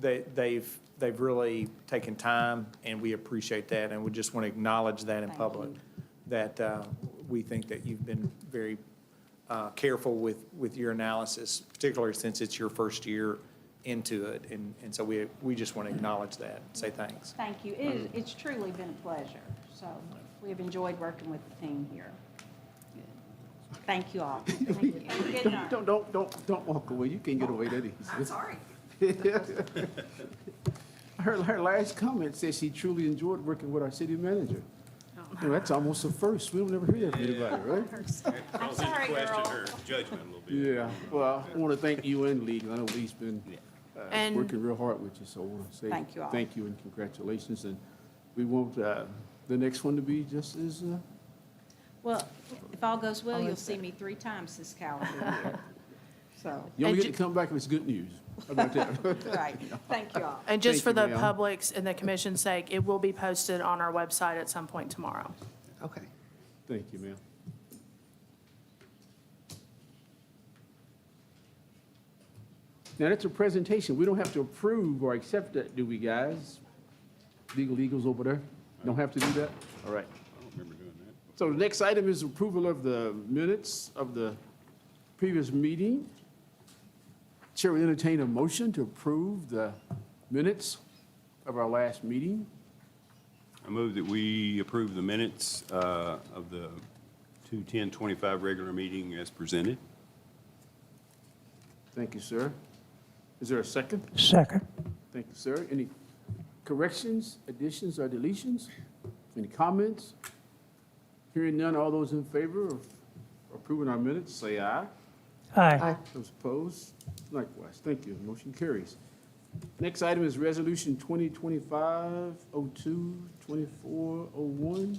they've really taken time, and we appreciate that, and we just want to acknowledge that in Thank public, you. that we think that you've been very careful with your analysis, particularly since it's your first year into it, and so we just want to acknowledge that, say thanks. Thank you. It's truly been a pleasure. So we have enjoyed working with the team here. Thank you all. Thank you. Good night. Don't walk away. You can't get away that easy. I'm sorry. Her last comment says she truly enjoyed working with our city manager. You know, that's almost a first. We don't ever hear that from anybody, right? I'm sorry, girl. Judgment a little bit. Yeah. Well, I want to thank you and Lee. I know Lee's been And- working real hard with you, so I want to say Thank you all. thank you and congratulations. And we want the next one to be just as, Well, if all goes well, you'll see me 3 times this calendar year. So, you only And get to come back if it's good news. How about that? right. Thank you all. And just Thank for you, the ma'am. public's and the commission's sake, it will be posted on our website at some point tomorrow. Okay. Thank you, ma'am. Now, that's a presentation. We don't have to approve or accept that, do we, guys? Legal Eagles over there? Don't have to do that? All right. I don't remember doing that. So the next item is approval of the minutes of the previous meeting. Chair will entertain a motion to approve the minutes of our last meeting. I move that we approve the minutes of the 2/10/25 regular meeting as presented. Thank you, sir. Is there a second? Second. Thank you, sir. Any corrections, additions, or deletions? Any comments? Hearing none, all those in favor of approving our minutes, say aye. Aye. Those opposed, likewise. Thank you. Motion carries. Next item is Resolution 2025-02-2401.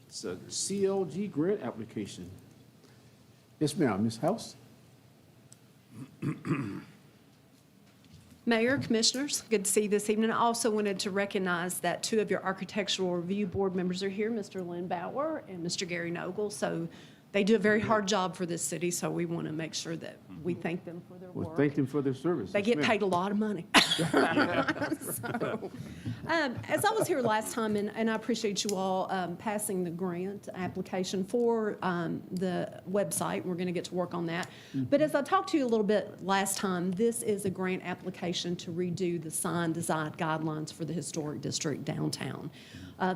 It's a CLG grant application. Yes, ma'am. Ms. House? Mayor, Commissioners, good to see you this evening. I also wanted to recognize that two of your Architectural Review Board members are here, Mr. Lynn Bauer and Mr. Gary Nogle. So they do a very hard job for this city, so we want to make sure that we thank them for their Well, work. thank them for their service. They Yes, get ma'am. paid a lot of money. So, as I was here last time, and I appreciate you all passing the grant application for the website. We're going to get to work on that. But as I talked to you a little bit last time, this is a grant application to redo the sign design guidelines for the historic district downtown.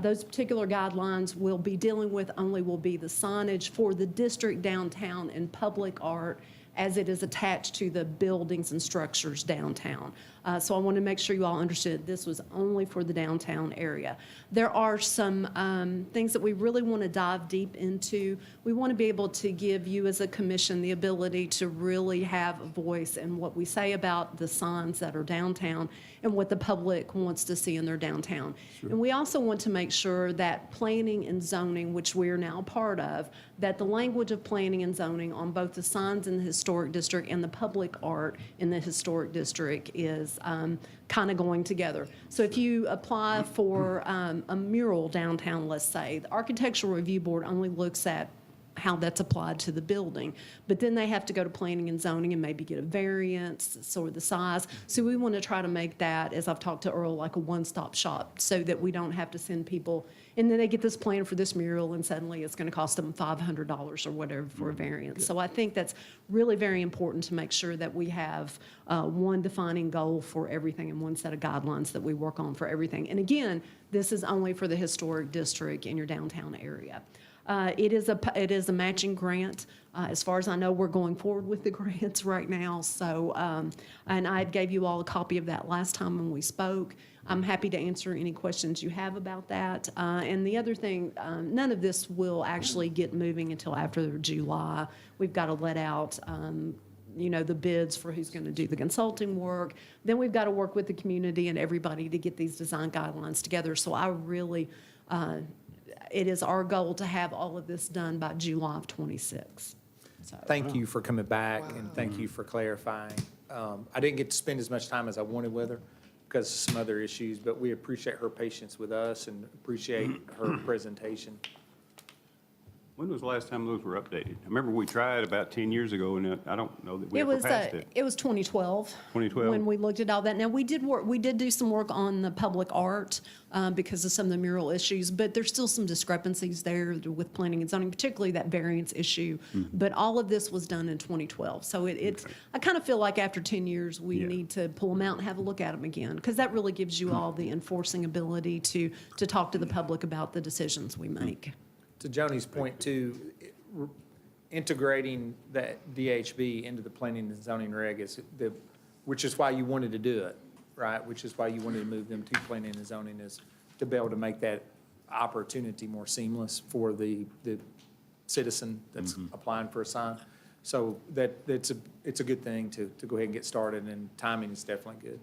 Those particular guidelines we'll be dealing with only will be the signage for the district downtown and public art as it is attached to the buildings and structures downtown. So I want to make sure you all understood this was only for the downtown area. There are some things that we really want to dive deep into. We want to be able to give you as a commission the ability to really have a voice in what we say about the signs that are downtown and what the public wants to see in their downtown. And we also want to make sure that planning and zoning, which we are now part of, that the language of planning and zoning on both the signs in the historic district and the public art in the historic district is kind of going together. So if you apply for a mural downtown, let's say, the Architectural Review Board only looks at how that's applied to the building. But then they have to go to planning and zoning and maybe get a variance, sort of the size. So we want to try to make that, as I've talked to Earl, like a one-stop shop so that we don't have to send people, and then they get this plan for this mural and suddenly it's going to cost them $500 or whatever for a variance. So I think that's really very important to make sure that we have one defining goal for everything and one set of guidelines that we work on for everything. And again, this is only for the historic district in your downtown area. It is a matching grant. As far as I know, we're going forward with the grants right now. So, and I gave you all a copy of that last time when we spoke. I'm happy to answer any questions you have about that. And the other thing, none of this will actually get moving until after July. We've got to let out the bids for who's going to do the consulting work. Then we've got to work with the community and everybody to get these design guidelines together. So I really, it is our goal to have all of this done by July of '26. So, Thank you for coming back, and thank you for clarifying. I didn't get to spend as much time as I wanted with her because of some other issues, but we appreciate her patience with us and appreciate her presentation. When was the last time those were updated? I remember we tried about 10 years ago, and I don't know that we It ever was, passed it. it was 2012. 2012? When we looked at all that. Now, we did do some work on the public art because of some of the mural issues, but there's still some discrepancies there with planning and zoning, particularly that variance issue. But all of this was done in 2012. So it's, I kind of feel like after 10 years, we Yeah. need to pull them out and have a look at them again, because that really gives you all the enforcing ability to talk to the public about the decisions we make. To Joni's point too, integrating that DHB into the planning and zoning reg which is why you wanted to do it, right? Which is why you wanted to move them to planning and zoning, is to be able to make that opportunity more seamless for the citizen that's applying for a sign. So it's a good thing to go ahead and get started, and timing is definitely good.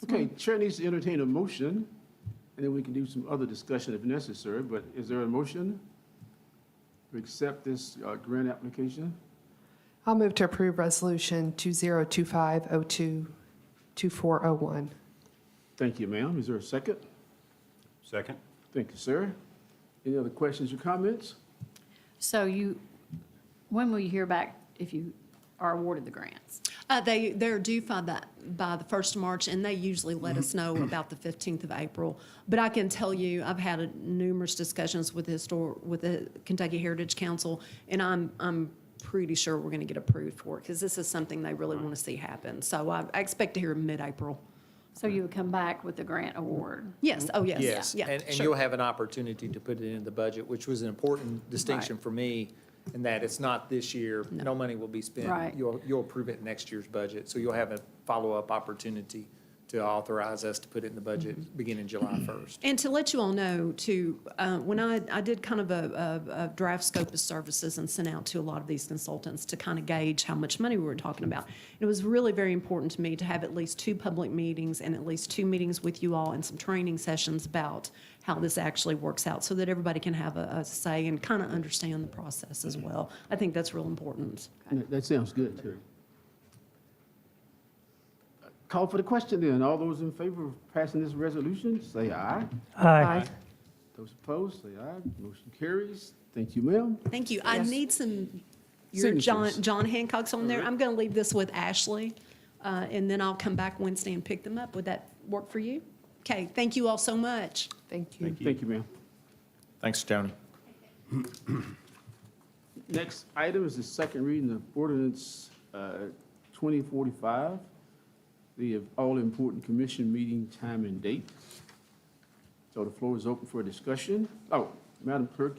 Okay, Chair needs to entertain a motion, and then we can do some other discussion if necessary, but is there a motion to accept this grant application? I'll move to approve Resolution 2025-02-2401. Thank you, ma'am. Is there a second? Second? Thank you, sir. Any other questions or comments? So when will you hear back if you are awarded the grants? They're due by the 1st of March, and they usually let us know about the 15th of April. But I can tell you, I've had numerous discussions with the Kentucky Heritage Council, and I'm pretty sure we're going to get approved for it, because this is something they really want to see happen. So I expect to hear mid-April So you would come back with the grant award? Yes, oh, yes. Yes, Yeah, and sure. you'll have an opportunity to put it in the budget, which was an important distinction for me, in that it's not this year, no money will be spent. Right. You'll approve it in next year's budget, so you'll have a follow-up opportunity to authorize us to put it in the budget beginning July 1st. And to let you all know, too, when I did kind of a draft scope of services and sent out to a lot of these consultants to kind of gauge how much money we were talking about, it was really very important to me to have at least 2 public meetings and at least 2 meetings with you all and some training sessions about how this actually works out, so that everybody can have a say and kind of understand the process as well. I think that's real important. That sounds good, too. Call for the question then. All those in favor of passing this resolution, say aye. Aye. Those opposed, say aye. Motion carries. Thank you, ma'am. Thank you. I need your Signatures. John Hancock's on there. I'm going to leave this with Ashley, and then I'll come back Wednesday and pick them up. Would that work for you? Okay, thank you all so much. Thank you. Thank you, ma'am. Thanks, Tony. Next item is the second reading of ordinance 2045, the all-important commission meeting time and date. So the floor is open for discussion. Oh, Madam Clerk,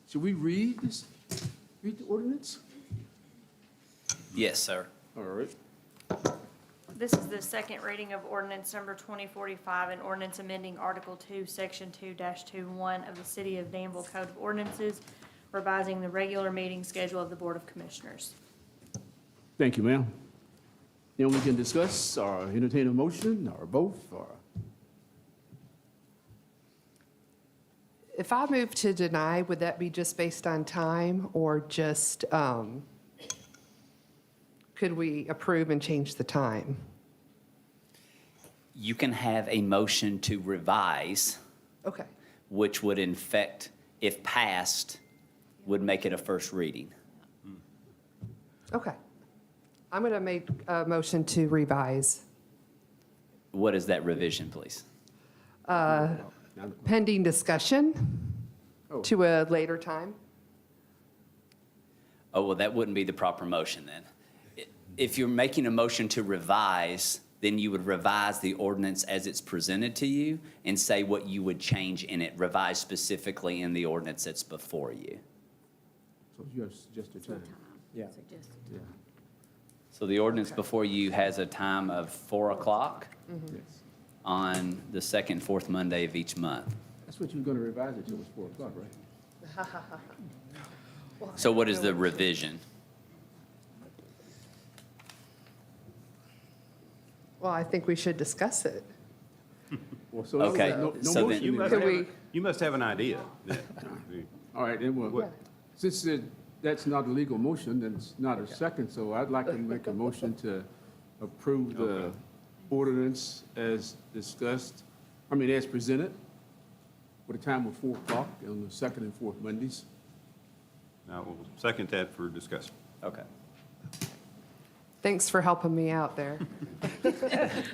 should we read the ordinance? Yes, sir. All right. This is the second reading of ordinance number 2045, an ordinance amending Article 2, Section 2-21 of the City of Danville Code of Ordinances, revising the regular meeting schedule of the Board of Commissioners. Thank you, ma'am. Then we can discuss or entertain a motion or both or. If I move to deny, would that be just based on time or just, could we approve and change the time? You can have a motion to revise, Okay. which would in fact, if passed, would make it a first reading. Okay. I'm going to make a motion to revise What is that revision, please? pending discussion to a later time. Oh, well, that wouldn't be the proper motion then. If you're making a motion to revise, then you would revise the ordinance as it's presented to you and say what you would change in it, revise specifically in the ordinance that's before you. So you have suggested time. Yeah. Yeah. So the ordinance before you has a time of 4 o'clock Yes. on the second, fourth Monday of each month. That's what you were going to revise it till it's 4 o'clock, right? So what is the revision? Well, I think we should discuss it. Well, so Okay, no so motion then- then. Could we- You must have an idea. All right, then well, since that's not a legal motion, then it's not a second, so I'd like to make a motion to approve the ordinance as discussed, as presented, with a time of 4 o'clock on the second and fourth Mondays. I will second that for discussion. Okay. Thanks for helping me out there.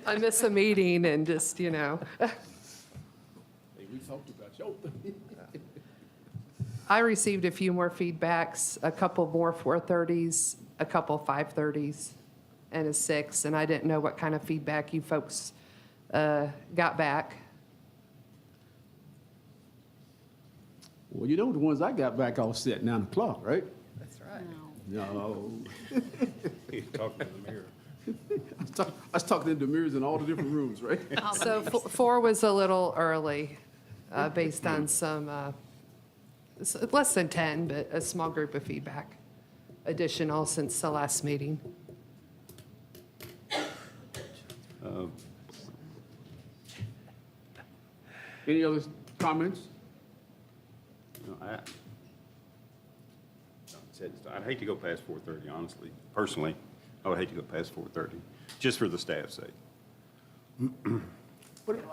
I miss a meeting and just, Hey, we talked about you. I received a few more feedbacks, a couple more 4:30s, a couple 5:30s, and a 6, and I didn't know what kind of feedback you folks got back. Well, you know, the ones I got back all set 9 o'clock, right? That's right. No. He's talking to the mirror. I was talking in the mirrors in all the different rooms, right? So 4 was a little early, based on some, less than 10, but a small group of feedback additional since the last meeting. Any other comments? No, I'd hate to go past 4:30, honestly. Personally, I would hate to go past 4:30, just for the staff's sake.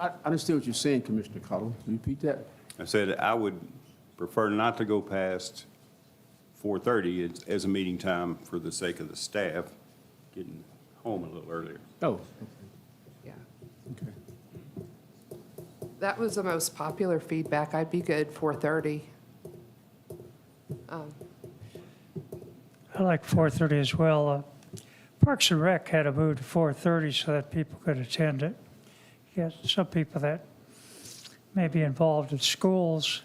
I understand what you're saying, Commissioner Cottle. Repeat that. I said I would prefer not to go past 4:30 as a meeting time for the sake of the staff getting home a little earlier. Oh, Yeah. okay. That was the most popular feedback. I'd be good 4:30. I like 4:30 as well. Parks and Rec had to move to 4:30 so that people could attend it. get some people that may be involved in schools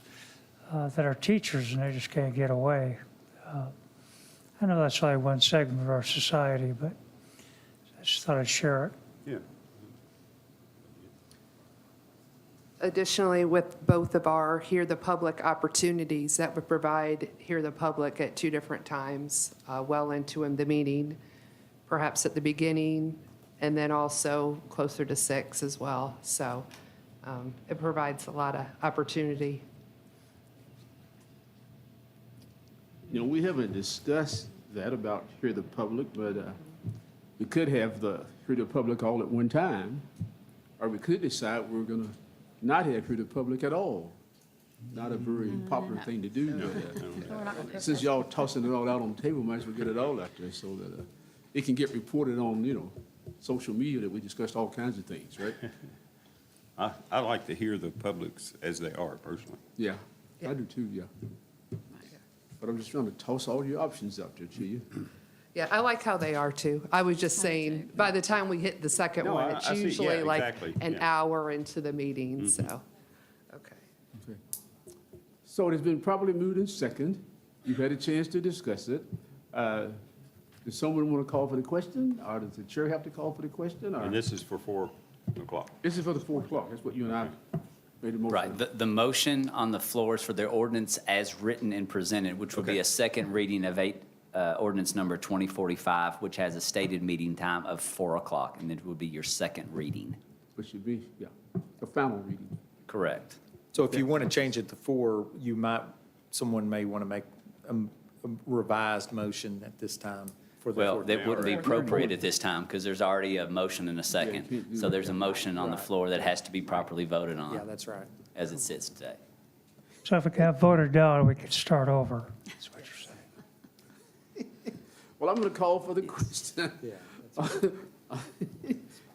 that are teachers and they just can't get away. I know that's only one segment of our society, but I just thought I'd share it. Yeah. Additionally, with both of our Hear the Public opportunities, that would provide Hear the Public at two different times, well into the meeting, perhaps at the beginning, and then also closer to 6 as well. So it provides a lot of opportunity. You know, we haven't discussed that about Hear the Public, but we could have the Hear the Public all at one time, or we could decide we're going to not have Hear the Public at all. Not a very popular thing to do. But, since y'all tossing it all out on the table, might as well get it all out there so that it can get reported on, you know, social media that we discussed all kinds of things, right? I like to hear the publics as they are personally. Yeah, I do too, yeah. But I'm just trying to toss all your options out there to you. Yeah, I like how they are too. I was just saying, by the time we hit the second No, one, I it's see. Yeah, usually like exactly. an Yeah. hour into the meeting, so, okay. Okay. So it has been properly moved in second. You've had a chance to discuss it. Does someone want to call for the question, or does the chair have to call for the question? Or And this is for 4 o'clock. this is for the 4 o'clock. That's what you and I made a motion. Right, the motion on the floor is for the ordinance as written and presented, which would be a second reading of ordinance number 2045, which has a stated meeting time of 4 o'clock, and it would be your second reading. Which should be, yeah, the final reading. Correct. So if you want to change it to 4, someone may want to make a revised motion at this time for the Well, 4th. that wouldn't be appropriate at this time, because there's already a motion and a second. can't do So there's a that. motion on the floor that has to be properly voted Yeah, on that's right. as it sits today. So if it got voted down, we could start over. That's what you're saying. Well, I'm going to call for the question.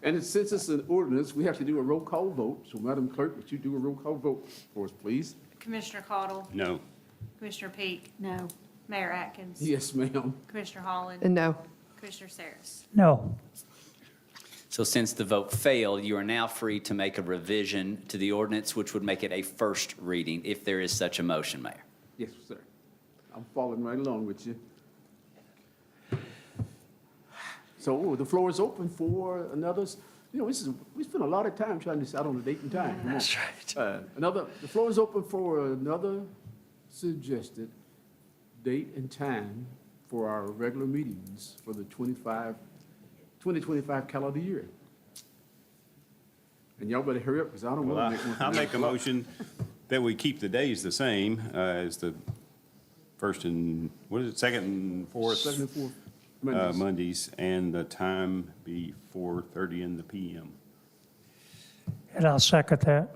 And since it's an ordinance, we have to do a roll call vote. So Madam Clerk, would you do a roll call vote for us, please? Commissioner Caudle, No. Commissioner Peak, No. Mayor Atkins. Yes, ma'am. Commissioner Holland, And no, Commissioner Saris. No. So since the vote failed, you are now free to make a revision to the ordinance, which would make it a first reading, if there is such a motion, Mayor. Yes, sir. I'm following right along with you. So the floor is open for another, you know, we spent a lot of time trying to decide on the date and time. Come on. That's right. The floor is open for another suggested date and time for our regular meetings for the 2025 calendar year. And y'all better hurry up, because I don't Well, want to make one. I'll make a motion that we keep the days the same as the first and, what is it, second and fourth? Second and fourth Mondays. Mondays, and the time be 4:30 in the PM. And I'll second that.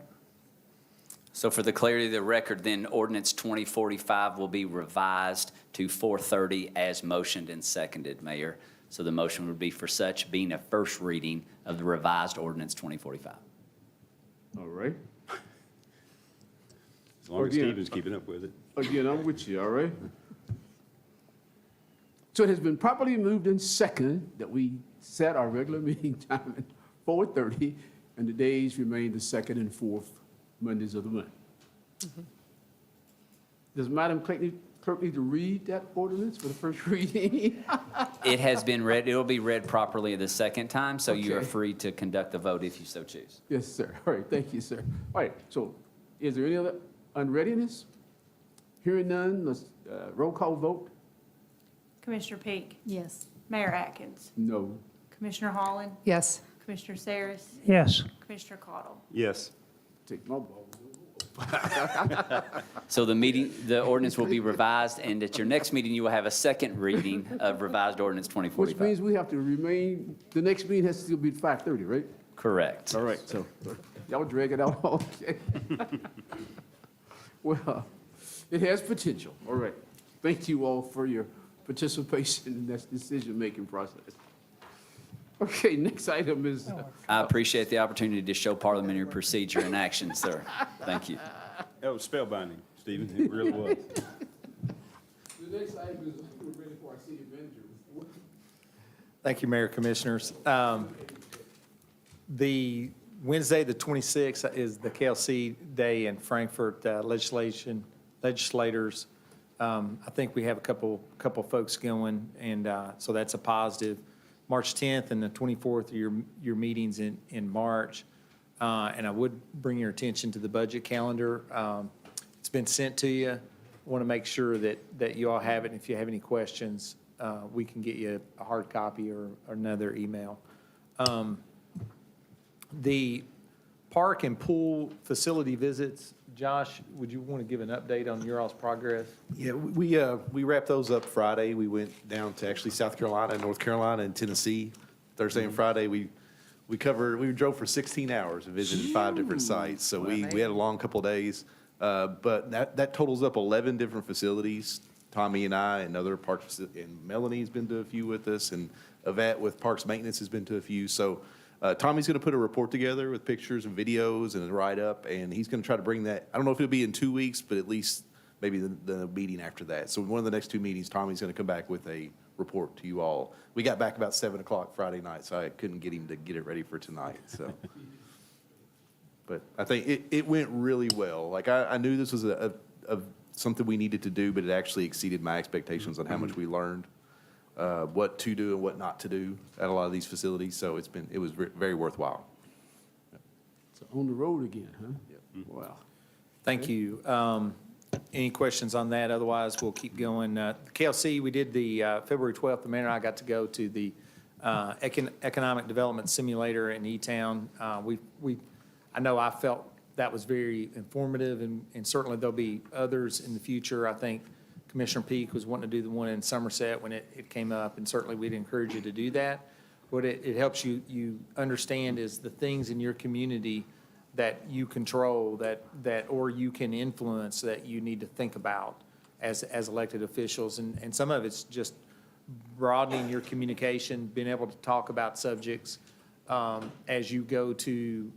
So for the clarity of the record, then ordinance 2045 will be revised to 4:30 as motioned and seconded, Mayor. So the motion would be for such being a first reading of the revised ordinance 2045. All right. As long as Again. Stephen's keeping up with it. Again, I'm with you, all right? So it has been properly moved in second that we set our regular meeting time at 4:30, and the days remain the second and fourth Mondays of the month. Does Madam Clerk need to read that ordinance for the first reading? It has been read, it'll be read properly the second time, so you are Okay. free to conduct the vote if you so choose. Yes, sir. All right, thank you, sir. All right, so is there any other unreadiness? Hearing none, let's roll call vote. Commissioner Peak, Yes. Mayor Atkins, No. Commissioner Holland, yes. Commissioner Saris, Yes. Commissioner Caudle. Yes. Take my ball. So the ordinance will be revised, and at your next meeting, you will have a second reading of revised ordinance Which 2045. means we have to remain, the next meeting has to still be at 5:30, right? Correct. All right, so y'all drag it out, okay? Well, it has potential, all right. Thank you all for your participation in this decision-making process. Okay, next item is, I appreciate the opportunity to show parliamentary procedure in action, sir. Thank you. That was spellbinding, Stephen. It really was. the next item is, we're ready for our city manager report. Thank you, Mayor, Commissioners. The Wednesday, the 26th, is the KLC Day in Frankfurt. Legislators, I think we have a couple folks going, and so that's a positive. March 10th and the 24th are your meetings in March. And I would bring your attention to the budget calendar. It's been sent to you. Want to make sure that you all have it. And if you have any questions, we can get you a hard copy or another email. The park and pool facility visits, Josh, would you want to give an update on your all's progress? Yeah, we wrapped those up Friday. We went down to actually South Carolina, North Carolina, and Tennessee. Thursday and Friday, we drove for 16 hours and visited 5 different sites. So we had a long couple of days. But that totals up 11 different facilities. Tommy and I and other parks, and Melanie's been to a few with us, and Yvette with Parks Maintenance has been to a few. So Tommy's going to put a report together with pictures and videos and a write-up, and he's going to try to bring that. I don't know if it'll be in 2 weeks, but at least maybe the meeting after that. So one of the next 2 meetings, Tommy's going to come back with a report to you all. We got back about 7 o'clock Friday night, so I couldn't get him to get it ready for tonight. So, but I think it went really well. Like I knew this was a something we needed to do, but it actually exceeded my expectations on how much we learned, what to do and what not to do at a lot of these facilities. So it was very worthwhile. So on the road again, huh? Yep. Wow. Thank you. Any questions on that? Otherwise, we'll keep going. KLC, we did the February 12th. The mayor and I got to go to the Economic Development Simulator in E-Town. I know I felt that was very informative, and certainly there'll be others in the future. I think Commissioner Peak was wanting to do the one in Somerset when it came up, and certainly we'd encourage you to do that. What it helps you understand is the things in your community that you control, that or you can influence, that you need to think about as elected officials. And some of it's just broadening your communication, being able to talk about subjects as you go to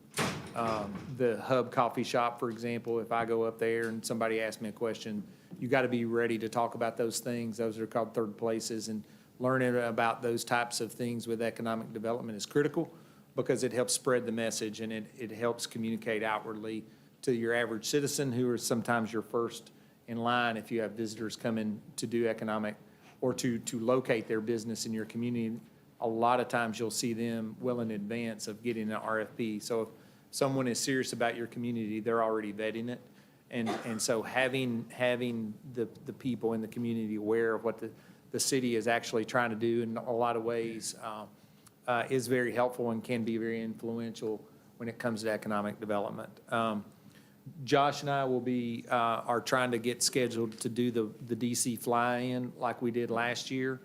the Hub Coffee Shop, for example. If I go up there and somebody asks me a question, you got to be ready to talk about those things. Those are called third places, and learning about those types of things with economic development is critical, because it helps spread the message, and it helps communicate outwardly to your average citizen, who are sometimes your first in line if you have visitors coming to do economic or to locate their business in your community. A lot of times you'll see them well in advance of getting an RFP. So if someone is serious about your community, they're already vetting it. And so having the people in the community aware of what the city is actually trying to do in a lot of ways is very helpful and can be very influential when it comes to economic development. Josh and I are trying to get scheduled to do the DC fly-in like we did last year.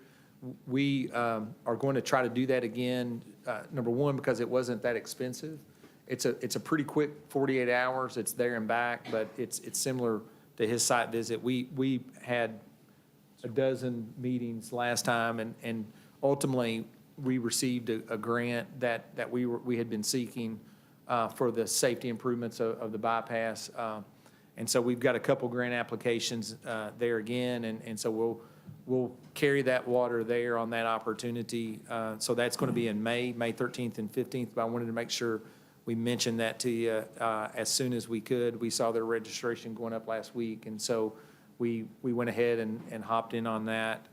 We are going to try to do that again, number one, because it wasn't that expensive. It's a pretty quick 48 hours. It's there and back, but it's similar to his site visit. We had a dozen meetings last time, and ultimately we received a grant that we had been seeking for the safety improvements of the bypass. And so we've got a couple grant applications there again, and so we'll carry that water there on that opportunity. So that's going to be in May 13th and 15th, but I wanted to make sure we mentioned that to you as soon as we could. We saw their registration going up last week, and so we went ahead and hopped in on that.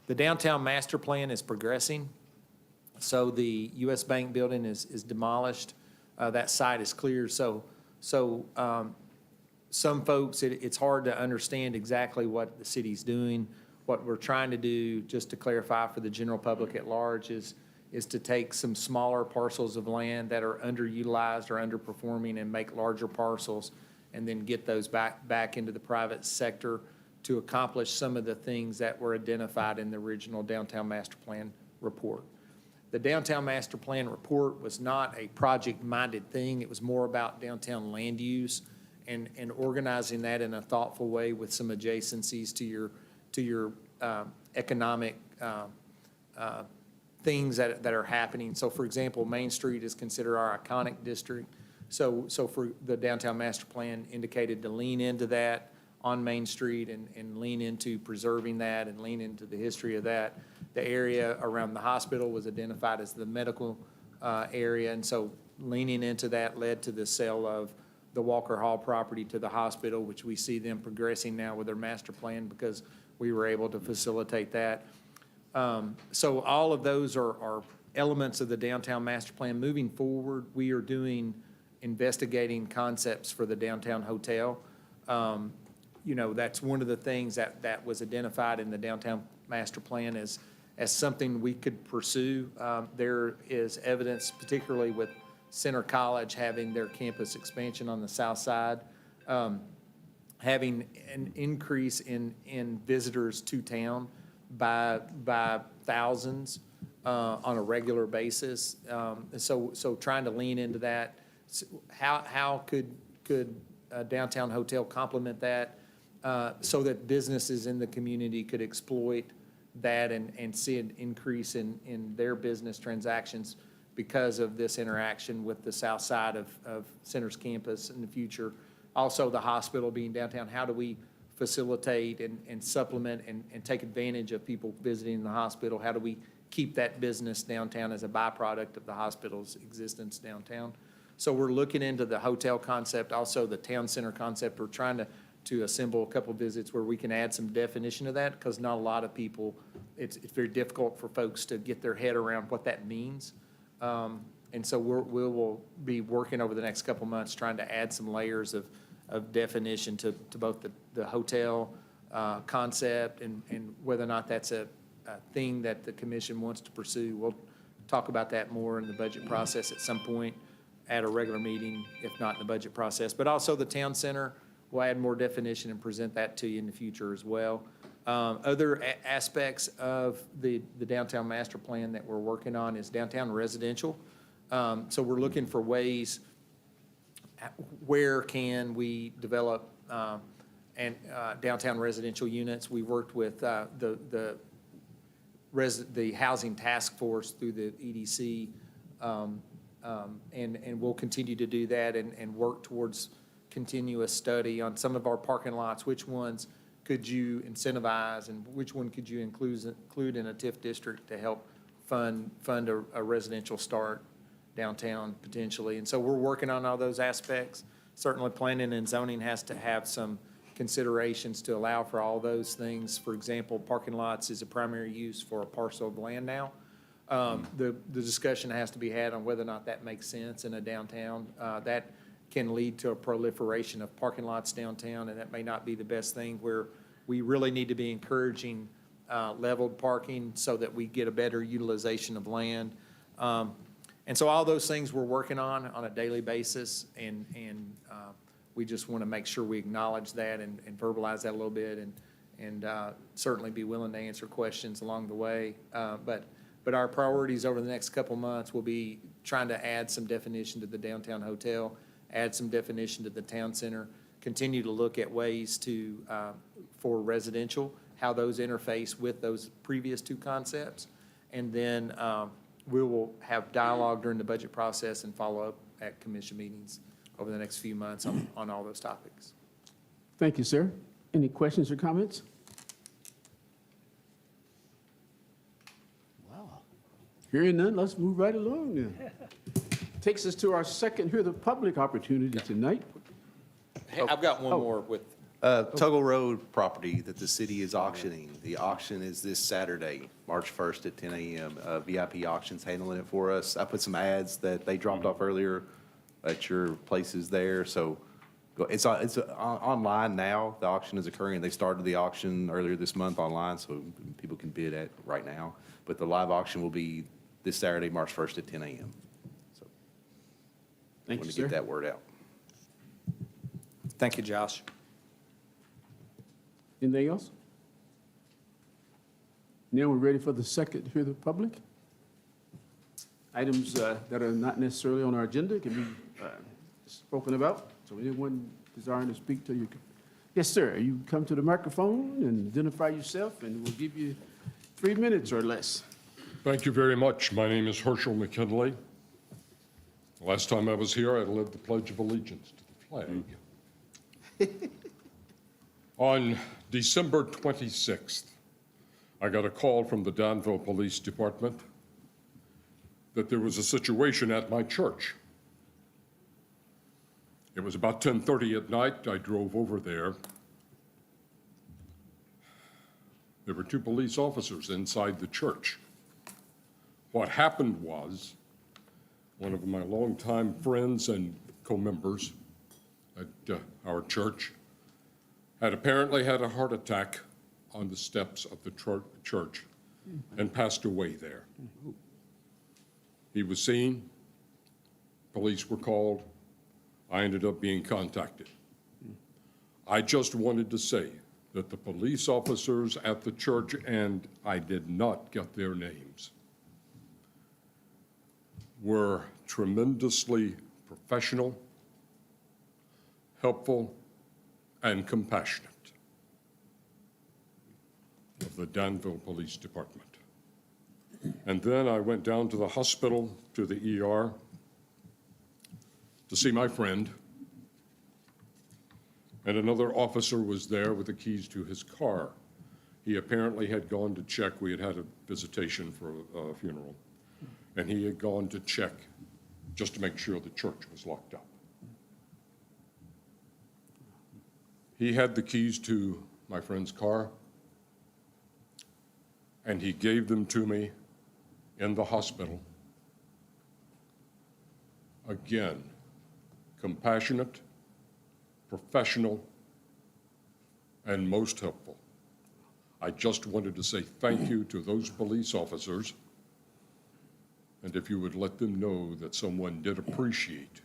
The downtown master plan is progressing. So the U.S. Bank building is demolished. That site is cleared. So some folks, it's hard to understand exactly what the city's doing. What we're trying to do, just to clarify for the general public at large, is to take some smaller parcels of land that are underutilized or underperforming and make larger parcels, and then get those back into the private sector to accomplish some of the things that were identified in the original Downtown Master Plan report. The Downtown Master Plan report was not a project-minded thing. It was more about downtown land use and organizing that in a thoughtful way with some adjacencies to your economic things that are happening. So, for example, Main Street is considered our iconic district. So for the Downtown Master Plan indicated to lean into that on Main Street and lean into preserving that and lean into the history of that. The area around the hospital was identified as the medical area. And so leaning into that led to the sale of the Walker Hall property to the hospital, which we see them progressing now with their master plan because we were able to facilitate that. So all of those are elements of the downtown master plan. Moving forward, we are investigating concepts for the downtown hotel. That's one of the things that was identified in the downtown master plan as something we could pursue. There is evidence, particularly with Center College having their campus expansion on the south side, having an increase in visitors to town by thousands on a regular basis. So trying to lean into that. How could a downtown hotel complement that so that businesses in the community could exploit that and see an increase in their business transactions because of this interaction with the south side of Center's campus in the future. Also, the hospital being downtown, how do we facilitate and supplement and take advantage of people visiting the hospital? How do we keep that business downtown as a byproduct of the hospital's existence downtown? So we're looking into the hotel concept, also the town center concept. We're trying to assemble a couple of visits where we can add some definition of that, because not a lot of people, it's very difficult for folks to get their head around what that means. And so we will be working over the next couple of months trying to add some layers of definition to both the hotel concept and whether or not that's a thing that the commission wants to pursue. We'll talk about that more in the budget process at some point at a regular meeting, if not in the budget process. But also the town center, we'll add more definition and present that to you in the future as well. Other aspects of the downtown master plan that we're working on is downtown residential. So we're looking for ways, where can we develop downtown residential units. We worked with the housing task force through the EDC, and we'll continue to do that and work towards continuous study on some of our parking lots. Which ones could you incentivize, and which one could you include in a TIF district to help fund a residential start downtown potentially? And so we're working on all those aspects. Certainly planning and zoning has to have some considerations to allow for all those things. For example, parking lots is a primary use for a parcel of land now. The discussion has to be had on whether or not that makes sense in a downtown. That can lead to a proliferation of parking lots downtown, and that may not be the best thing, where we really need to be encouraging leveled parking so that we get a better utilization of land. And so all those things we're working on a daily basis, and we just want to make sure we acknowledge that and verbalize that a little bit, and certainly be willing to answer questions along the way. But our priorities over the next couple months will be trying to add some definition to the downtown hotel, add some definition to the town center, continue to look at ways to, for residential, how those interface with those previous two concepts. And then we will have dialogue during the budget process and follow up at commission meetings over the next few months on all those topics. Thank you, sir. Any questions or comments? Wow. Hearing none, let's move right along then. Takes us to our second Hear the Public opportunity tonight. Hey, I've got one more with. Tuggle Road property that the city is auctioning. The auction is this Saturday, March 1st at 10 a.m. VIP Auctions handling it for us. I put some ads that they dropped off earlier at your places there. So it's online now. The auction is occurring. They started the auction earlier this month online, so people can bid at right now. But the live auction will be this Saturday, March 1st at 10 a.m. So Thank you, want to sir. get that word out. Thank you, Josh. Anything else? Now we're ready for the second Hear the Public. Items that are not necessarily on our agenda can be spoken about. So anyone desiring to speak to you. Yes, sir. You come to the microphone and identify yourself, and we'll give you 3 minutes or less. Thank you very much. My name is Herschel McKinley. Last time I was here, I led the Pledge of Allegiance to the flag. On December 26th, I got a call from the Danville Police Department that there was a situation at my church. It was about 10:30 at night. I drove over there. There were 2 police officers inside the church. What happened was, one of my longtime friends and co-members at our church had apparently had a heart attack on the steps of the church and passed away there. He was seen, police were called, I ended up being contacted. I just wanted to say that the police officers at the church, and I did not get their names, were tremendously professional, helpful, and compassionate of the Danville Police Department. And then I went down to the hospital, to the ER, to see my friend, and another officer was there with the keys to his car. He apparently had gone to check. We had had a visitation for a funeral, and he had gone to check just to make sure the church was locked up. He had the keys to my friend's car, and he gave them to me in the hospital. Again, compassionate, professional, and most helpful. I just wanted to say thank you to those police officers, and if you would let them know that someone did appreciate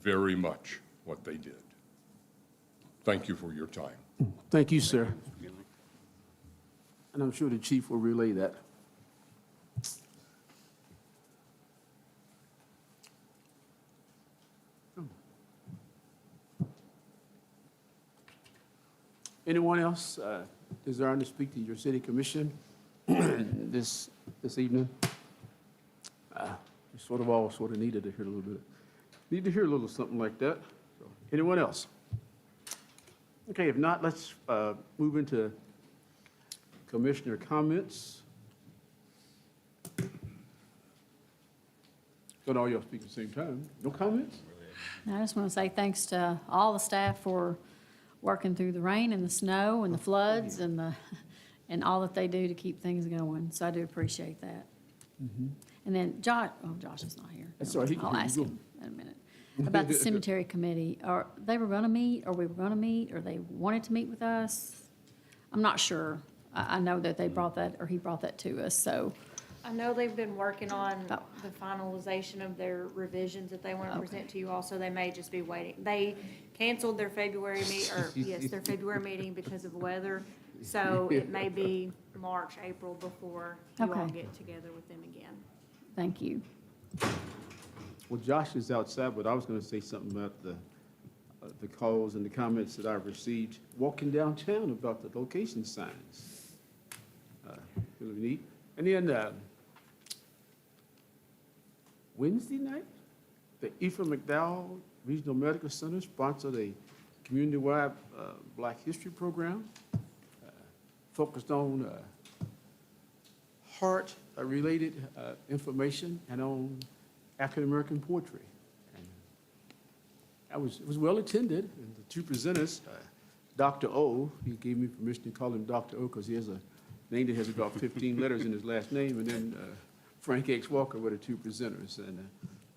very much what they did. Thank you for your time. Thank you, sir. And I'm sure the chief will relay that. Anyone else desiring to speak to your city commission this evening? We sort of all sort of needed to hear a little bit. Need to hear a little something like that. So, anyone else? Okay, if not, let's move into commissioner comments. Don't all y'all speak at the same time. No comments? I just want to say thanks to all the staff for working through the rain and the snow and the floods and all that they do to keep things going. So I do appreciate that. And then Josh is not here. That's all right. I'll ask him in a minute. About the cemetery committee, or they were going to meet, or we were going to meet, or they wanted to meet with us. I'm not sure. I know that they brought that, or he brought that to us, so. I know they've been working on the finalization of their revisions that they want to present to you all, so they may just be waiting. They canceled their February their February meeting because of weather. So it may be March, April before you all Okay. get together with them again. Thank you. Well, Josh is outside, but I was going to say something about the calls and the comments that I've received walking downtown about the location signs. Really neat. And then Wednesday night, the Ephraim McDowell Regional Medical Center sponsored a community-wide Black History program focused on heart-related information and on African-American poetry. And it was well attended, and the 2 presenters, Dr. O, he gave me permission to call him Dr. O because he has a name that has about 15 letters in his last name, and then Frank X. Walker were the 2 presenters, and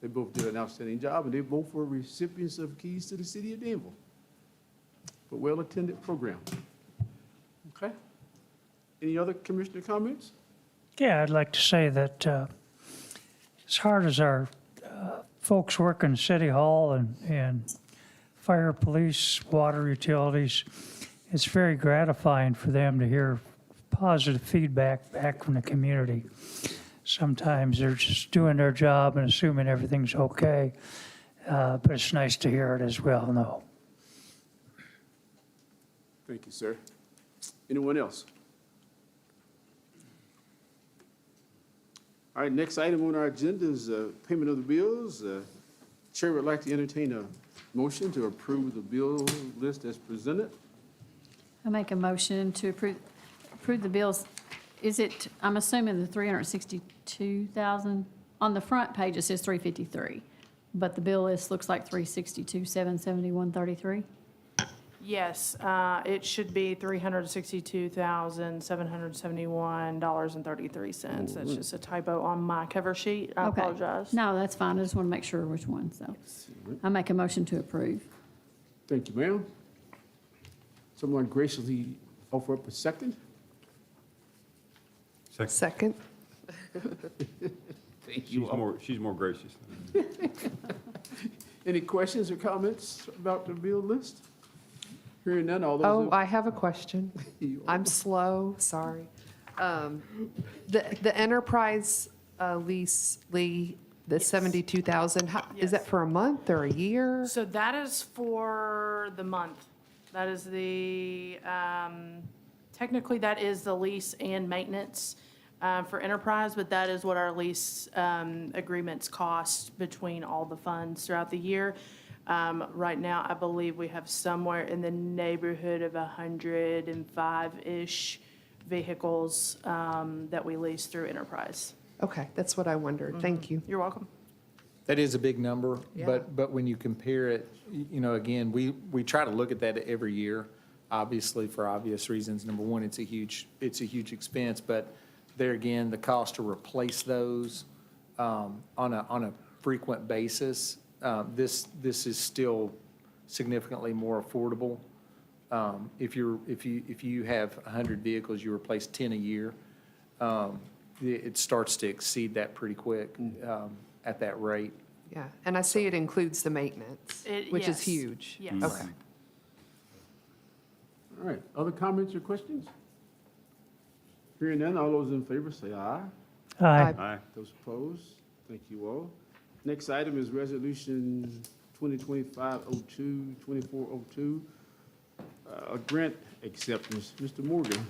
they both did an outstanding job, and they both were recipients of Keys to the City of Danville. But well-attended program. Okay? Any other commissioner comments? Yeah, I'd like to say that as hard as our folks work in City Hall and fire, police, water utilities, it's very gratifying for them to hear positive feedback back from the community. Sometimes they're just doing their job and assuming everything's okay, but it's nice to hear it as well, no. Thank you, sir. Anyone else? All right, next item on our agenda is payment of the bills. Chair would like to entertain a motion to approve the bill list as presented. I make a motion to approve the bills. Is it, I'm assuming the 362,000 on the front page, it says 353, but the bill list looks like 362, 771.33. Yes, it should be $362,771.33. That's just a typo on my cover sheet. I Okay. apologize. No, that's fine. I just want to make sure which one, so. I make a motion to approve. Thank you, ma'am. Someone graciously offer up a second? Second? Thank you. She's more gracious. Any questions or comments about the bill list? Hearing none, all those. Oh, I have a question. I'm slow, sorry. The enterprise lease, Lee, the 72,000, is that Yes. for a month or a year? So that is for the month. That is the, technically, that is the lease and maintenance for enterprise, but that is what our lease agreements cost between all the funds throughout the year. Right now, I believe we have somewhere in the neighborhood of 105-ish vehicles that we lease through enterprise. Okay, that's what I wondered. Thank you. You're welcome. That is a big number, Yeah. but when you compare it, you know, again, we try to look at that every year, obviously, for obvious reasons. Number one, it's a huge expense, but there again, the cost to replace those on a frequent basis, this is still significantly more affordable. If you have 100 vehicles, you replace 10 a year, it starts to exceed that pretty quick at that rate. Yeah, and I see it includes the maintenance, which is Yes. huge. Yes. Okay. All right, other comments or questions? Hearing none, all those in favor say aye. Aye. Aye. Those opposed, thank you all. Next item is Resolution 2025-02, 2402, a grant acceptance. Mr. Morgan.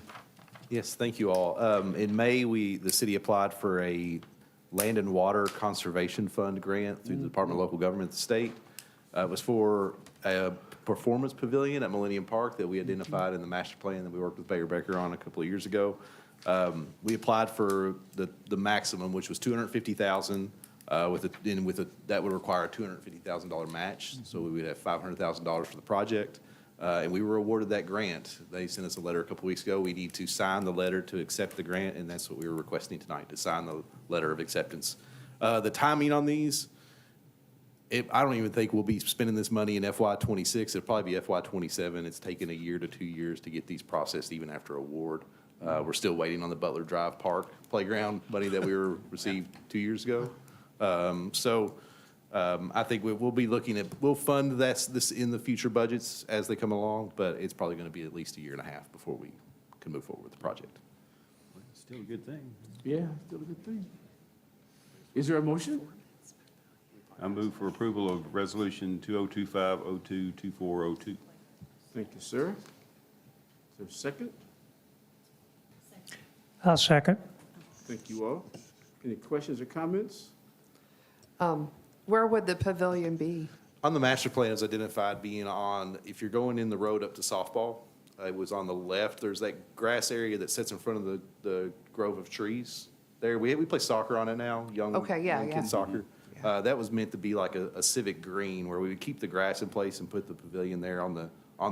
Yes, thank you all. In May, the city applied for a Land and Water Conservation Fund grant through the Department of Local Government, the state. It was for a performance pavilion at Millennium Park that we identified in the master plan that we worked with Mayor Becker on a couple of years ago. We applied for the maximum, which was $250,000, that would require a $250,000 match. So we would have $500,000 for the project. And we were awarded that grant. They sent us a letter a couple weeks ago. We need to sign the letter to accept the grant, and that's what we were requesting tonight, to sign the letter of acceptance. The timing on these, I don't even think we'll be spending this money in FY '26. It'll probably be FY '27. It's taken a year to 2 years to get these processed even after award. We're still waiting on the Butler Drive Park playground money that we received 2 years ago. I think we'll be looking at, we'll fund this in the future budgets as they come along, but it's probably going to be at least a year and a half before we can move forward with the project. Still a good thing. Yeah, still a good thing. Is there a motion? I move for approval of Resolution 2025-02-2402. Thank you, sir. Is there a second? I'll second. Thank you all. Any questions or comments? Where would the pavilion be? On the master plan is identified being on, if you're going in the road up to softball, it was on the left. There's that grass area that sits in front of the grove of trees there. We play soccer on it now, young kids soccer. That was meant to be like a civic green where we would keep the grass in place and put the pavilion there on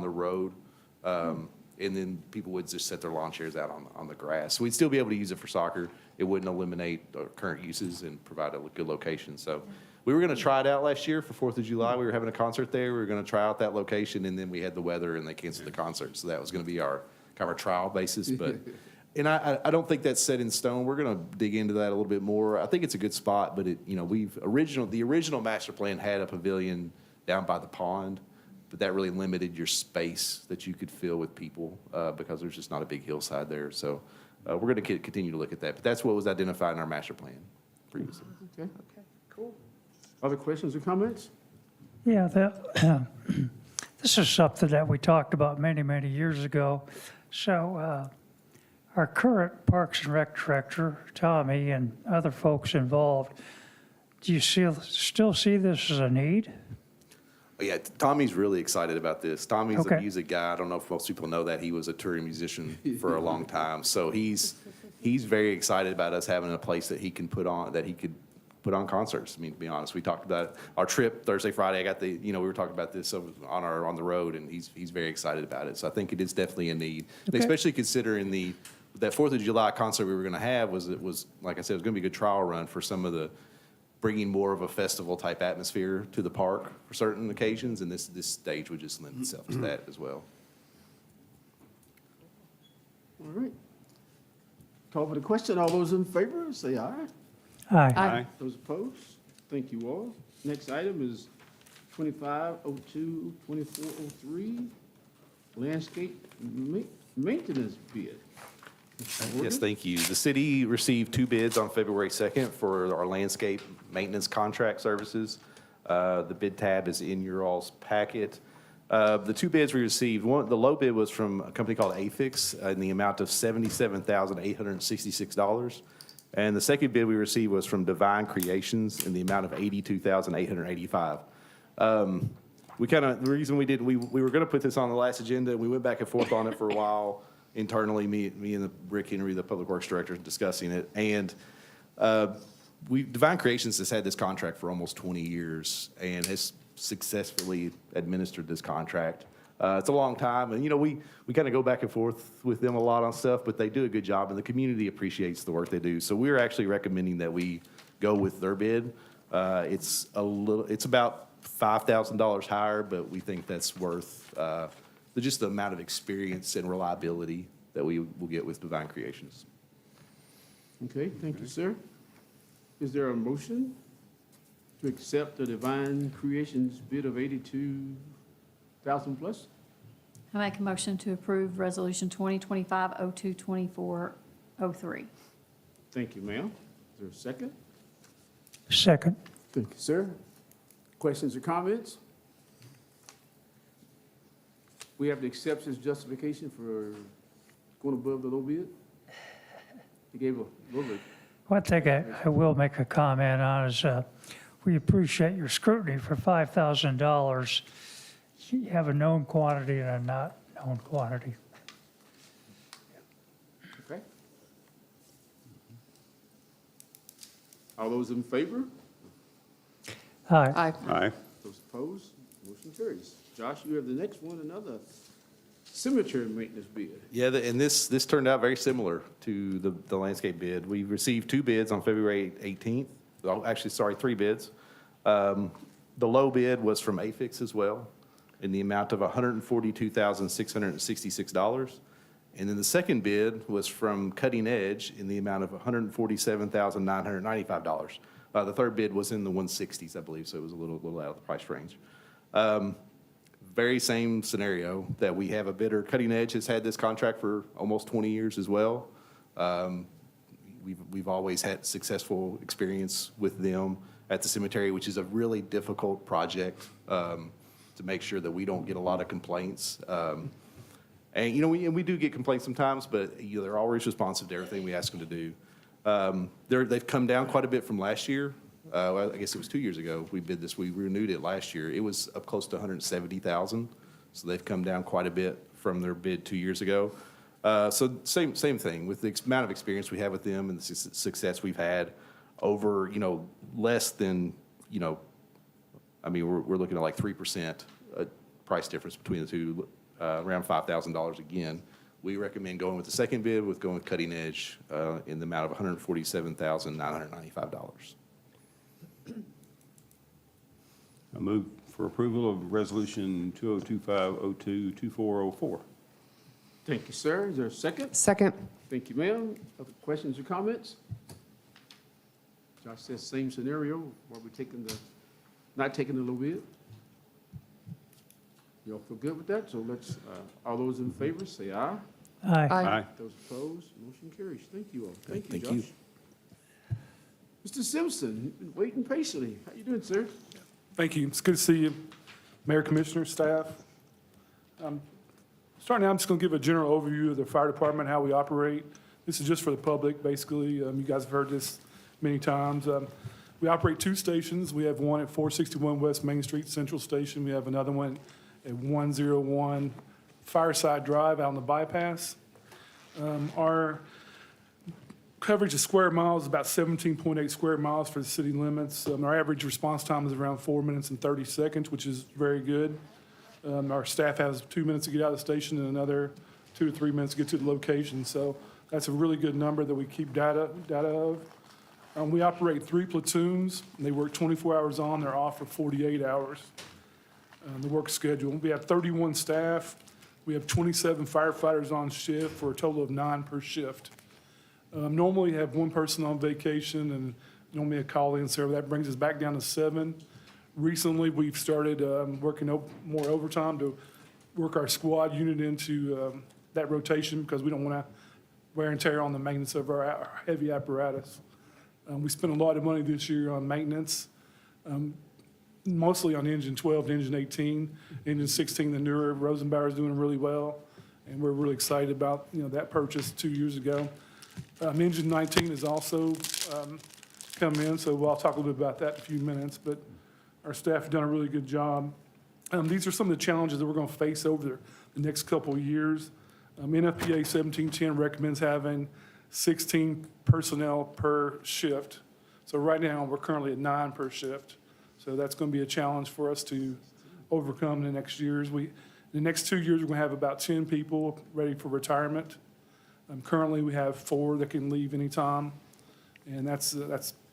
the road. And then people would just set their lawn chairs out on the grass. So we'd still be able to use it for soccer. It wouldn't eliminate our current uses and provide a good location. So we were going to try it out last year for 4th of July. We were having a concert there. We were going to try out that location, and then we had the weather, and they canceled the concert. So that was going to be our kind of our trial basis. But and I don't think that's set in stone. We're going to dig into that a little bit more. I think it's a good spot, but the original master plan had a pavilion down by the pond, but that really limited your space that you could fill with people because there's just not a big hillside there. So we're going to continue to look at that. But that's what was identified in our master plan previously. Okay, cool. Other questions or comments? Yeah, this is something that we talked about many, many years ago. So our current Parks and Rec director, Tommy, and other folks involved, do you still see this as a need? Yeah, Tommy's really excited about this. Tommy's Okay. a music guy. I don't know if most people know that. He was a touring musician for a long time. So he's very excited about us having a place that he can put on, that he could put on concerts. I mean, to be honest, we talked about our trip Thursday, Friday. I got we were talking about this on the road, and he's very excited about it. So I think it is definitely a need, especially considering that 4th of July concert we were going to have was like I said, it was going to be a good trial run for some of the bringing more of a festival type atmosphere to the park for certain occasions, and this stage would just lend itself to that as well. All right. Call for the question. All those in favor, say aye. Aye. Aye. Those opposed? Thank you all. Next item is 2502, 2403, landscape maintenance bid. Yes, thank you. The city received 2 bids on February 2nd for our landscape maintenance contract services. The bid tab is in your all's packet. The 2 bids we received, the low bid was from a company called Afix in the amount of $77,866. And the second bid we received was from Divine Creations in the amount of $82,885. The reason we were going to put this on the last agenda, we went back and forth on it for a while internally, me and Rick Henry, the Public Works Director, discussing it. And Divine Creations has had this contract for almost 20 years and has successfully administered this contract. It's a long time, and we kind of go back and forth with them a lot on stuff, but they do a good job, and the community appreciates the work they do. So we're actually recommending that we go with their bid. It's about $5,000 higher, but we think that's worth just the amount of experience and reliability that we will get with Divine Creations. Okay, thank you, sir. Is there a motion to accept the Divine Creations bid of 82,000 plus? I make a motion to approve Resolution 2025-02-2403. Thank you, ma'am. Is there a second? Second. Thank you, sir. Questions or comments? We have the exceptions justification for going above the low bid? You gave a little bit. One thing I will make a comment on is we appreciate your scrutiny for $5,000. You have a known quantity and a not known quantity. Okay. All those in favor? Aye. Aye. Aye. Those opposed? Motion carries. Josh, you have the next one, another cemetery maintenance bid. Yeah, and this turned out very similar to the landscape bid. We received 2 bids on February 18th. Oh, actually, sorry, 3 bids. The low bid was from Afix as well, in the amount of $142,666. And then the second bid was from Cutting Edge in the amount of $147,995. The third bid was in the 160s, I believe, so it was a little out of the price range. Very same scenario that we have a bidder. Cutting Edge has had this contract for almost 20 years as well. We've always had successful experience with them at the cemetery, which is a really difficult project to make sure that we don't get a lot of complaints. And we do get complaints sometimes, but they're always responsive to everything we ask them to do. They've come down quite a bit from last year. I guess it was 2 years ago we bid this. We renewed it last year. It was up close to $170,000. So they've come down quite a bit from their bid 2 years ago. So same thing with the amount of experience we have with them and the success we've had over, less than, we're looking at like 3% price difference between the two, around $5,000 again. We recommend going with the second bid, going with Cutting Edge in the amount of $147,995. I move for approval of Resolution 2025-02-2404. Thank you, sir. Is there a second? Second. Thank you, ma'am. Other questions or comments? Josh says same scenario, where we're not taking the low bid. You all feel good with that? So let's, all those in favor, say aye. Aye. Aye. Those opposed, motion carries. Thank you all. Thank you, Thank Josh. you. Mr. Simpson, you've been waiting patiently. How you doing, sir? Thank you. It's good to see you, Mayor, Commissioner, staff. Starting out, I'm just going to give a general overview of the fire department, how we operate. This is just for the public, basically. You guys have heard this many times. We operate 2 stations. We have one at 461 West Main Street Central Station. We have another one at 101 Fireside Drive out on the bypass. Our Coverage of square miles is about 17.8 square miles for the city limits. Our average response time is around 4 minutes and 30 seconds, which is very good. Our staff has 2 minutes to get out of the station and another 2 to 3 minutes to get to the location. So that's a really good number that we keep data of. We operate 3 platoons, and they work 24 hours on, they're off for 48 hours. The work schedule. We have 31 staff. We have 27 firefighters on shift for a total of 9 per shift. Normally have 1 person on vacation and normally a call-in, so that brings us back down to 7. Recently, we've started working more overtime to work our squad unit into that rotation because we don't want to wear and tear on the maintenance of our heavy apparatus. We spent a lot of money this year on maintenance, mostly on engine 12 and engine 18. Engine 16, the newer Rosenbauer, is doing really well, and we're really excited about that purchase 2 years ago. Engine 19 has also come in, so I'll talk a little bit about that in a few minutes, but our staff have done a really good job. These are some of the challenges that we're going to face over the next couple of years. NFPA 1710 recommends having 16 personnel per shift. So right now, we're currently at 9 per shift. So that's going to be a challenge for us to overcome in the next years. The next 2 years, we're going to have about 10 people ready for retirement. Currently, we have 4 that can leave anytime, and that's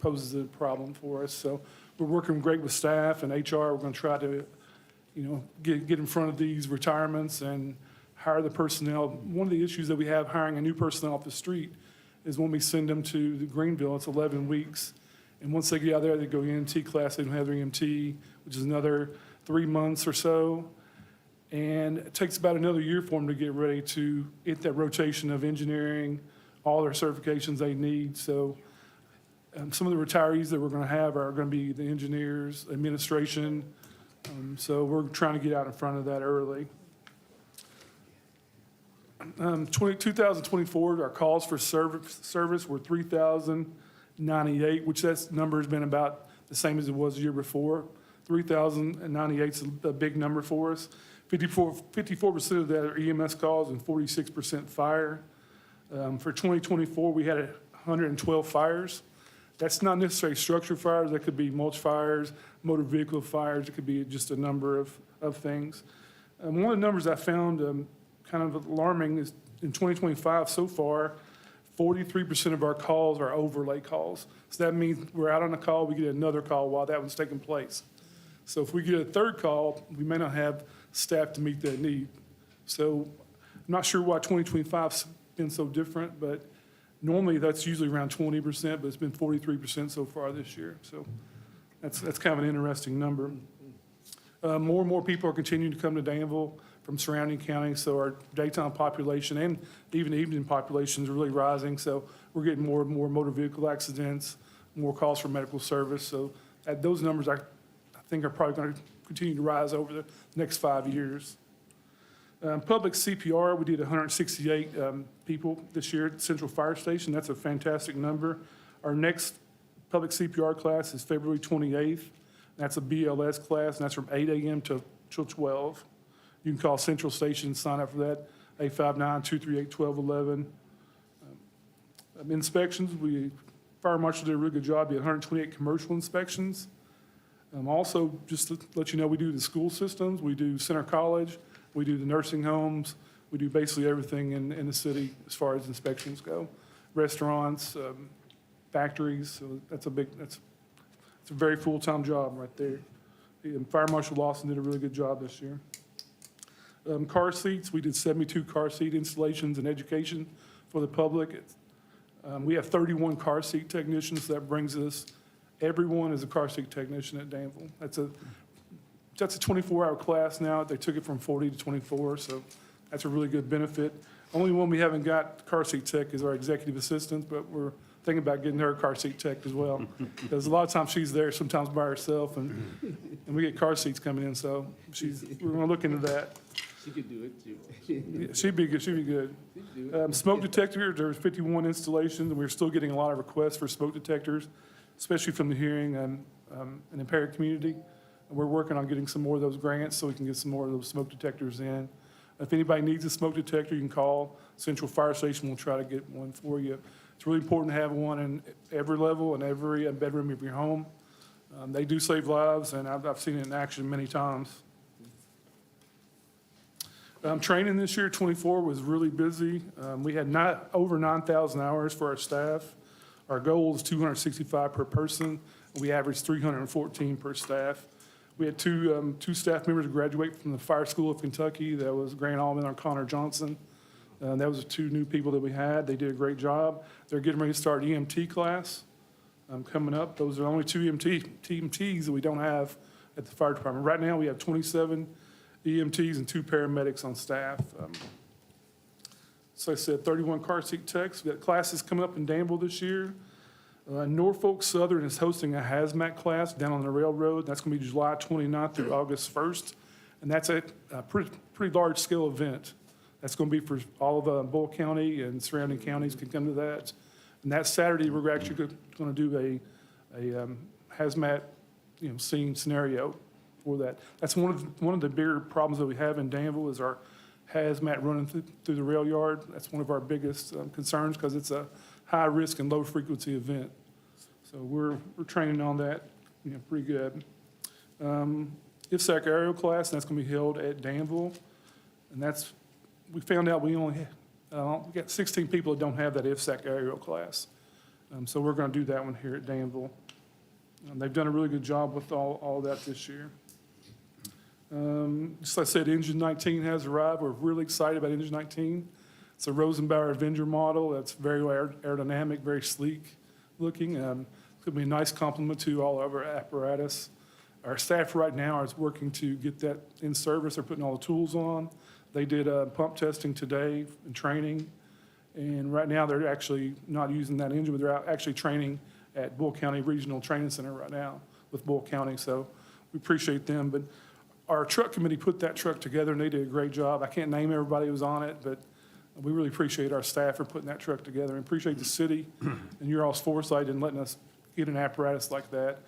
poses a problem for us. So we're working great with staff and HR. We're going to try to, get in front of these retirements and hire the personnel. One of the issues that we have hiring a new personnel off the street is when we send them to the Greenville, it's 11 weeks. And once they get out there, they go EMT class, they don't have their EMT, which is another 3 months or so. And it takes about another year for them to get ready to hit that rotation of engineering, all their certifications they need. So some of the retirees that we're going to have are going to be the engineers, administration. So we're trying to get out in front of that early. 2024, our calls for service were 3,098, which that number has been about the same as it was the year before. 3,098 is a big number for us. 54% of that are EMS calls and 46% fire. For 2024, we had 112 fires. That's not necessarily structure fires. That could be mulch fires, motor vehicle fires. It could be just a number of things. One of the numbers I found kind of alarming is in 2025 so far, 43% of our calls are overlay calls. So that means we're out on a call, we get another call while that one's taking place. So if we get a third call, we may not have staff to meet that need. So I'm not sure why 2025's been so different, but normally that's usually around 20%, but it's been 43% so far this year. So that's kind of an interesting number. More and more people are continuing to come to Danville from surrounding counties, so our daytime population and even evening population is really rising. So we're getting more and more motor vehicle accidents, more calls for medical service. So those numbers I think are probably going to continue to rise over the next 5 years. Public CPR, we did 168 people this year at Central Fire Station. That's a fantastic number. Our next public CPR class is February 28th. That's a BLS class, and that's from 8 a.m. till 12. You can call Central Station and sign up for that, 859-238-1211. Inspections, Fire Marshal did a really good job. We had 128 commercial inspections. Also, just to let you know, we do the school systems, we do Center College, we do the nursing homes, we do basically everything in the city as far as inspections go. Restaurants, factories, so that's a very full-time job right there. And Fire Marshal Lawson did a really good job this year. Car seats, we did 72 car seat installations and education for the public. We have 31 car seat technicians. That brings us, everyone is a car seat technician at Danville. That's a 24-hour class now. They took it from 40 to 24, so that's a really good benefit. Only one we haven't got car seat tech is our executive assistant, but we're thinking about getting her car seat tech as well. Because a lot of times she's there sometimes by herself, and we get car seats coming in, so we're going to look into that. She could do it, too. Yeah, she'd be good. Smoke detector, there's 51 installations, and we're still getting a lot of requests for smoke detectors, especially from the hearing and impaired community. And we're working on getting some more of those grants so we can get some more of those smoke detectors in. If anybody needs a smoke detector, you can call Central Fire Station. We'll try to get one for you. It's really important to have one in every level and every bedroom of your home. They do save lives, and I've seen it in action many times. Training this year, 24, was really busy. We had over 9,000 hours for our staff. Our goal is 265 per person. We averaged 314 per staff. We had two staff members graduate from the Fire School of Kentucky. That was Grant Allman and Connor Johnson. That was the two new people that we had. They did a great job. They're getting ready to start EMT class coming up. Those are the only two EMTs that we don't have at the fire department. Right now, we have 27 EMTs and 2 paramedics on staff. So I said 31 car seat techs. We got classes coming up in Danville this year. Norfolk Southern is hosting a hazmat class down on the railroad. That's going to be July 29th through August 1st. And that's a pretty large scale event. That's going to be for all of Bull County and surrounding counties can come to that. And that Saturday, we're actually going to do a hazmat, scene scenario for that. That's one of the bigger problems that we have in Danville is our hazmat running through the rail yard. That's one of our biggest concerns because it's a high risk and low frequency event. So we're training on that, pretty good. IFSAC aerial class, and that's going to be held at Danville. And we found out we only we got 16 people that don't have that IFSAC aerial class. So we're going to do that one here at Danville. They've done a really good job with all that this year. Just like I said, Engine 19 has arrived. We're really excited about Engine 19. It's a Rosenbauer Avenger model that's very aerodynamic, very sleek looking. It's going to be a nice complement to all of our apparatus. Our staff right now is working to get that in service. They're putting all the tools on. They did pump testing today and training. And right now they're actually not using that engine, but they're out actually training at Bull County Regional Training Center right now with Bull County. So we appreciate them. But our truck committee put that truck together and they did a great job. I can't name everybody who was on it, but we really appreciate our staff for putting that truck together and appreciate the city and your all's foresight in letting us get an apparatus like that.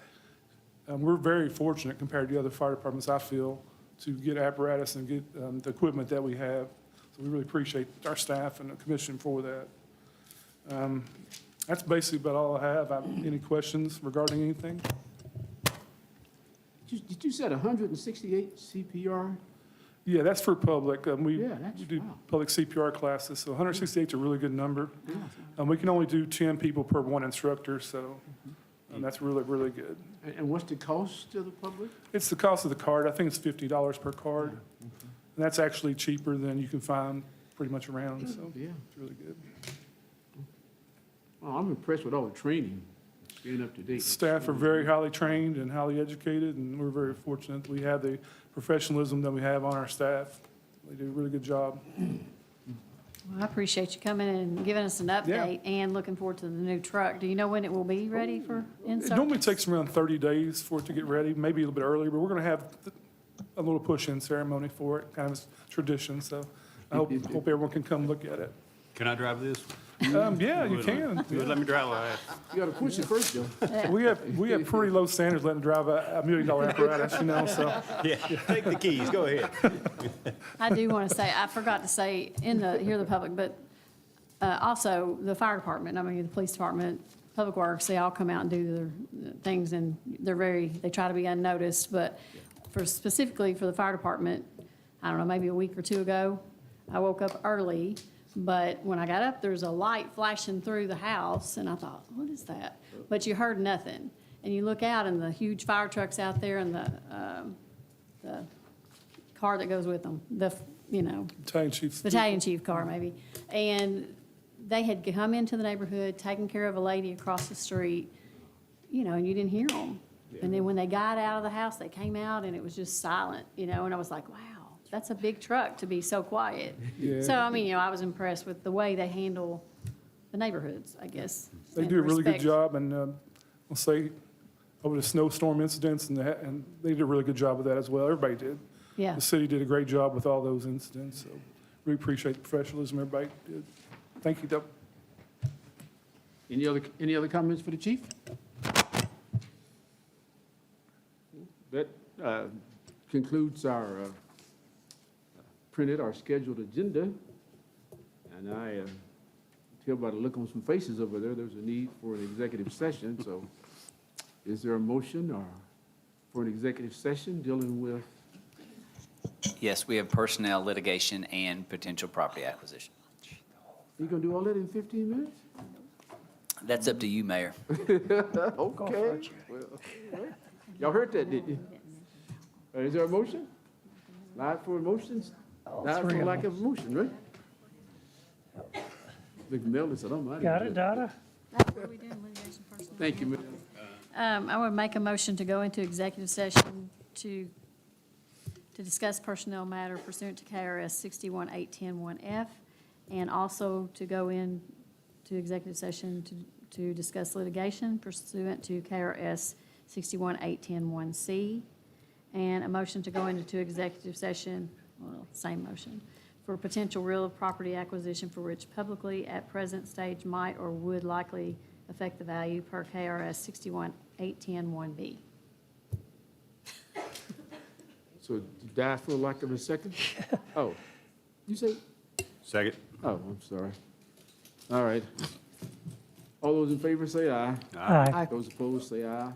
We're very fortunate compared to other fire departments, I feel, to get apparatus and get the equipment that we have. So we really appreciate our staff and the commission for that. That's basically about all I have. Any questions regarding anything? Did you say 168 CPR? Yeah, that's for public. We that's- do wow. public CPR classes, so 168 is a really good number. We can only do 10 people per one instructor, so that's really, really good. And what's the cost to the public? It's the cost of the card. I think it's $50 per card. And that's actually cheaper than you can find pretty much around, so Yeah. it's really good. Well, I'm impressed with all the training, staying up to date. Staff are very highly trained and highly educated, and we're very fortunate that we have the professionalism that we have on our staff. They do a really good job. Well, I appreciate you coming in and giving us an update and looking forward to the new truck. Do you know when it will be ready for It in-service? normally takes around 30 days for it to get ready, maybe a little bit earlier, but we're going to have a little push-in ceremony for it, kind of tradition, so I hope everyone can come look at it. Can I drive this? Yeah, you can. Let me drive it. You gotta push it first, Joe. We have pretty low standards letting drive a $1 million apparatus, so. Yeah, take the keys, go ahead. I do want to say, I forgot to say hear the public, but also the fire department, the police department, public works, they all come out and do their things and they try to be unnoticed, but specifically for the fire department, I don't know, maybe a week or two ago, I woke up early, but when I got up, there's a light flashing through the house, and I thought, what is that? But you heard nothing. And you look out, and the huge fire truck's out there, and the car that goes with them, battalion chief car, maybe. And they had come into the neighborhood, taking care of a lady across the street, and you didn't hear them. And then when they got out of the house, they came out, and it was just silent, and I was like, wow. That's a big truck to be so quiet. Yeah. So, I was impressed with the way they handle the neighborhoods, I guess. They and do a really good respect. job, and I'll say over the snowstorm incidents, and they did a really good job with that as well. Everybody did. Yeah. The city did a great job with all those incidents, so we appreciate the professionalism everybody did. Thank you, Doug. Any other comments for the chief? That concludes our our scheduled agenda. And I tell by the look on some faces over there, there's a need for an executive session, so is there a motion or for an executive session dealing with, Yes, we have personnel, litigation, and potential property acquisition. you gonna do all that in 15 minutes? That's up to you, Mayor. Okay. Well, y'all heard that, didn't you? Is there a motion? Live for motions? Live for lack of motion, right? McMillan said, I'm out of here. Got it, Donna? What are we doing, litigation personnel? Thank you, Mr. I would make a motion to go into executive session to discuss personnel matter pursuant to KRS 61810-1F, and also to go into executive session to discuss litigation pursuant to KRS 61810-1C, and a motion to go into executive session, well, same motion, for potential real property acquisition for which publicly at present stage might or would likely affect the value per KRS 61810-1B. So you die for lack of a second? Oh, you say, Second? oh, I'm sorry. All right. All those in favor say aye. Aye. Those opposed say aye.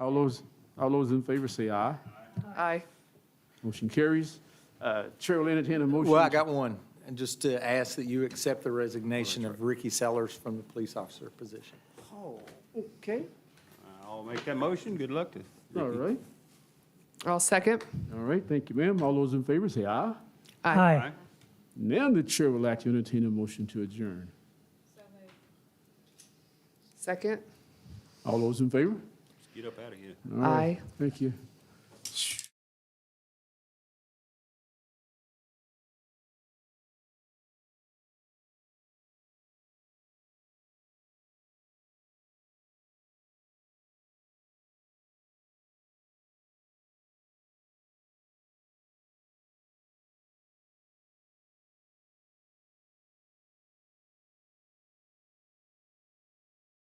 All those in favor say aye. Aye. Motion carries. Chair will entertain a motion. Well, I got one, and just to ask that you accept the resignation of Ricky Sellers from the police officer position. Okay, I'll make that motion. Good luck to all Ricky. right. I'll second. All right, thank you, ma'am. All those in favor say aye. Aye. Now the chair will like to entertain a motion to adjourn. Second. All those in favor? Get up out of here. All right, Aye. thank you.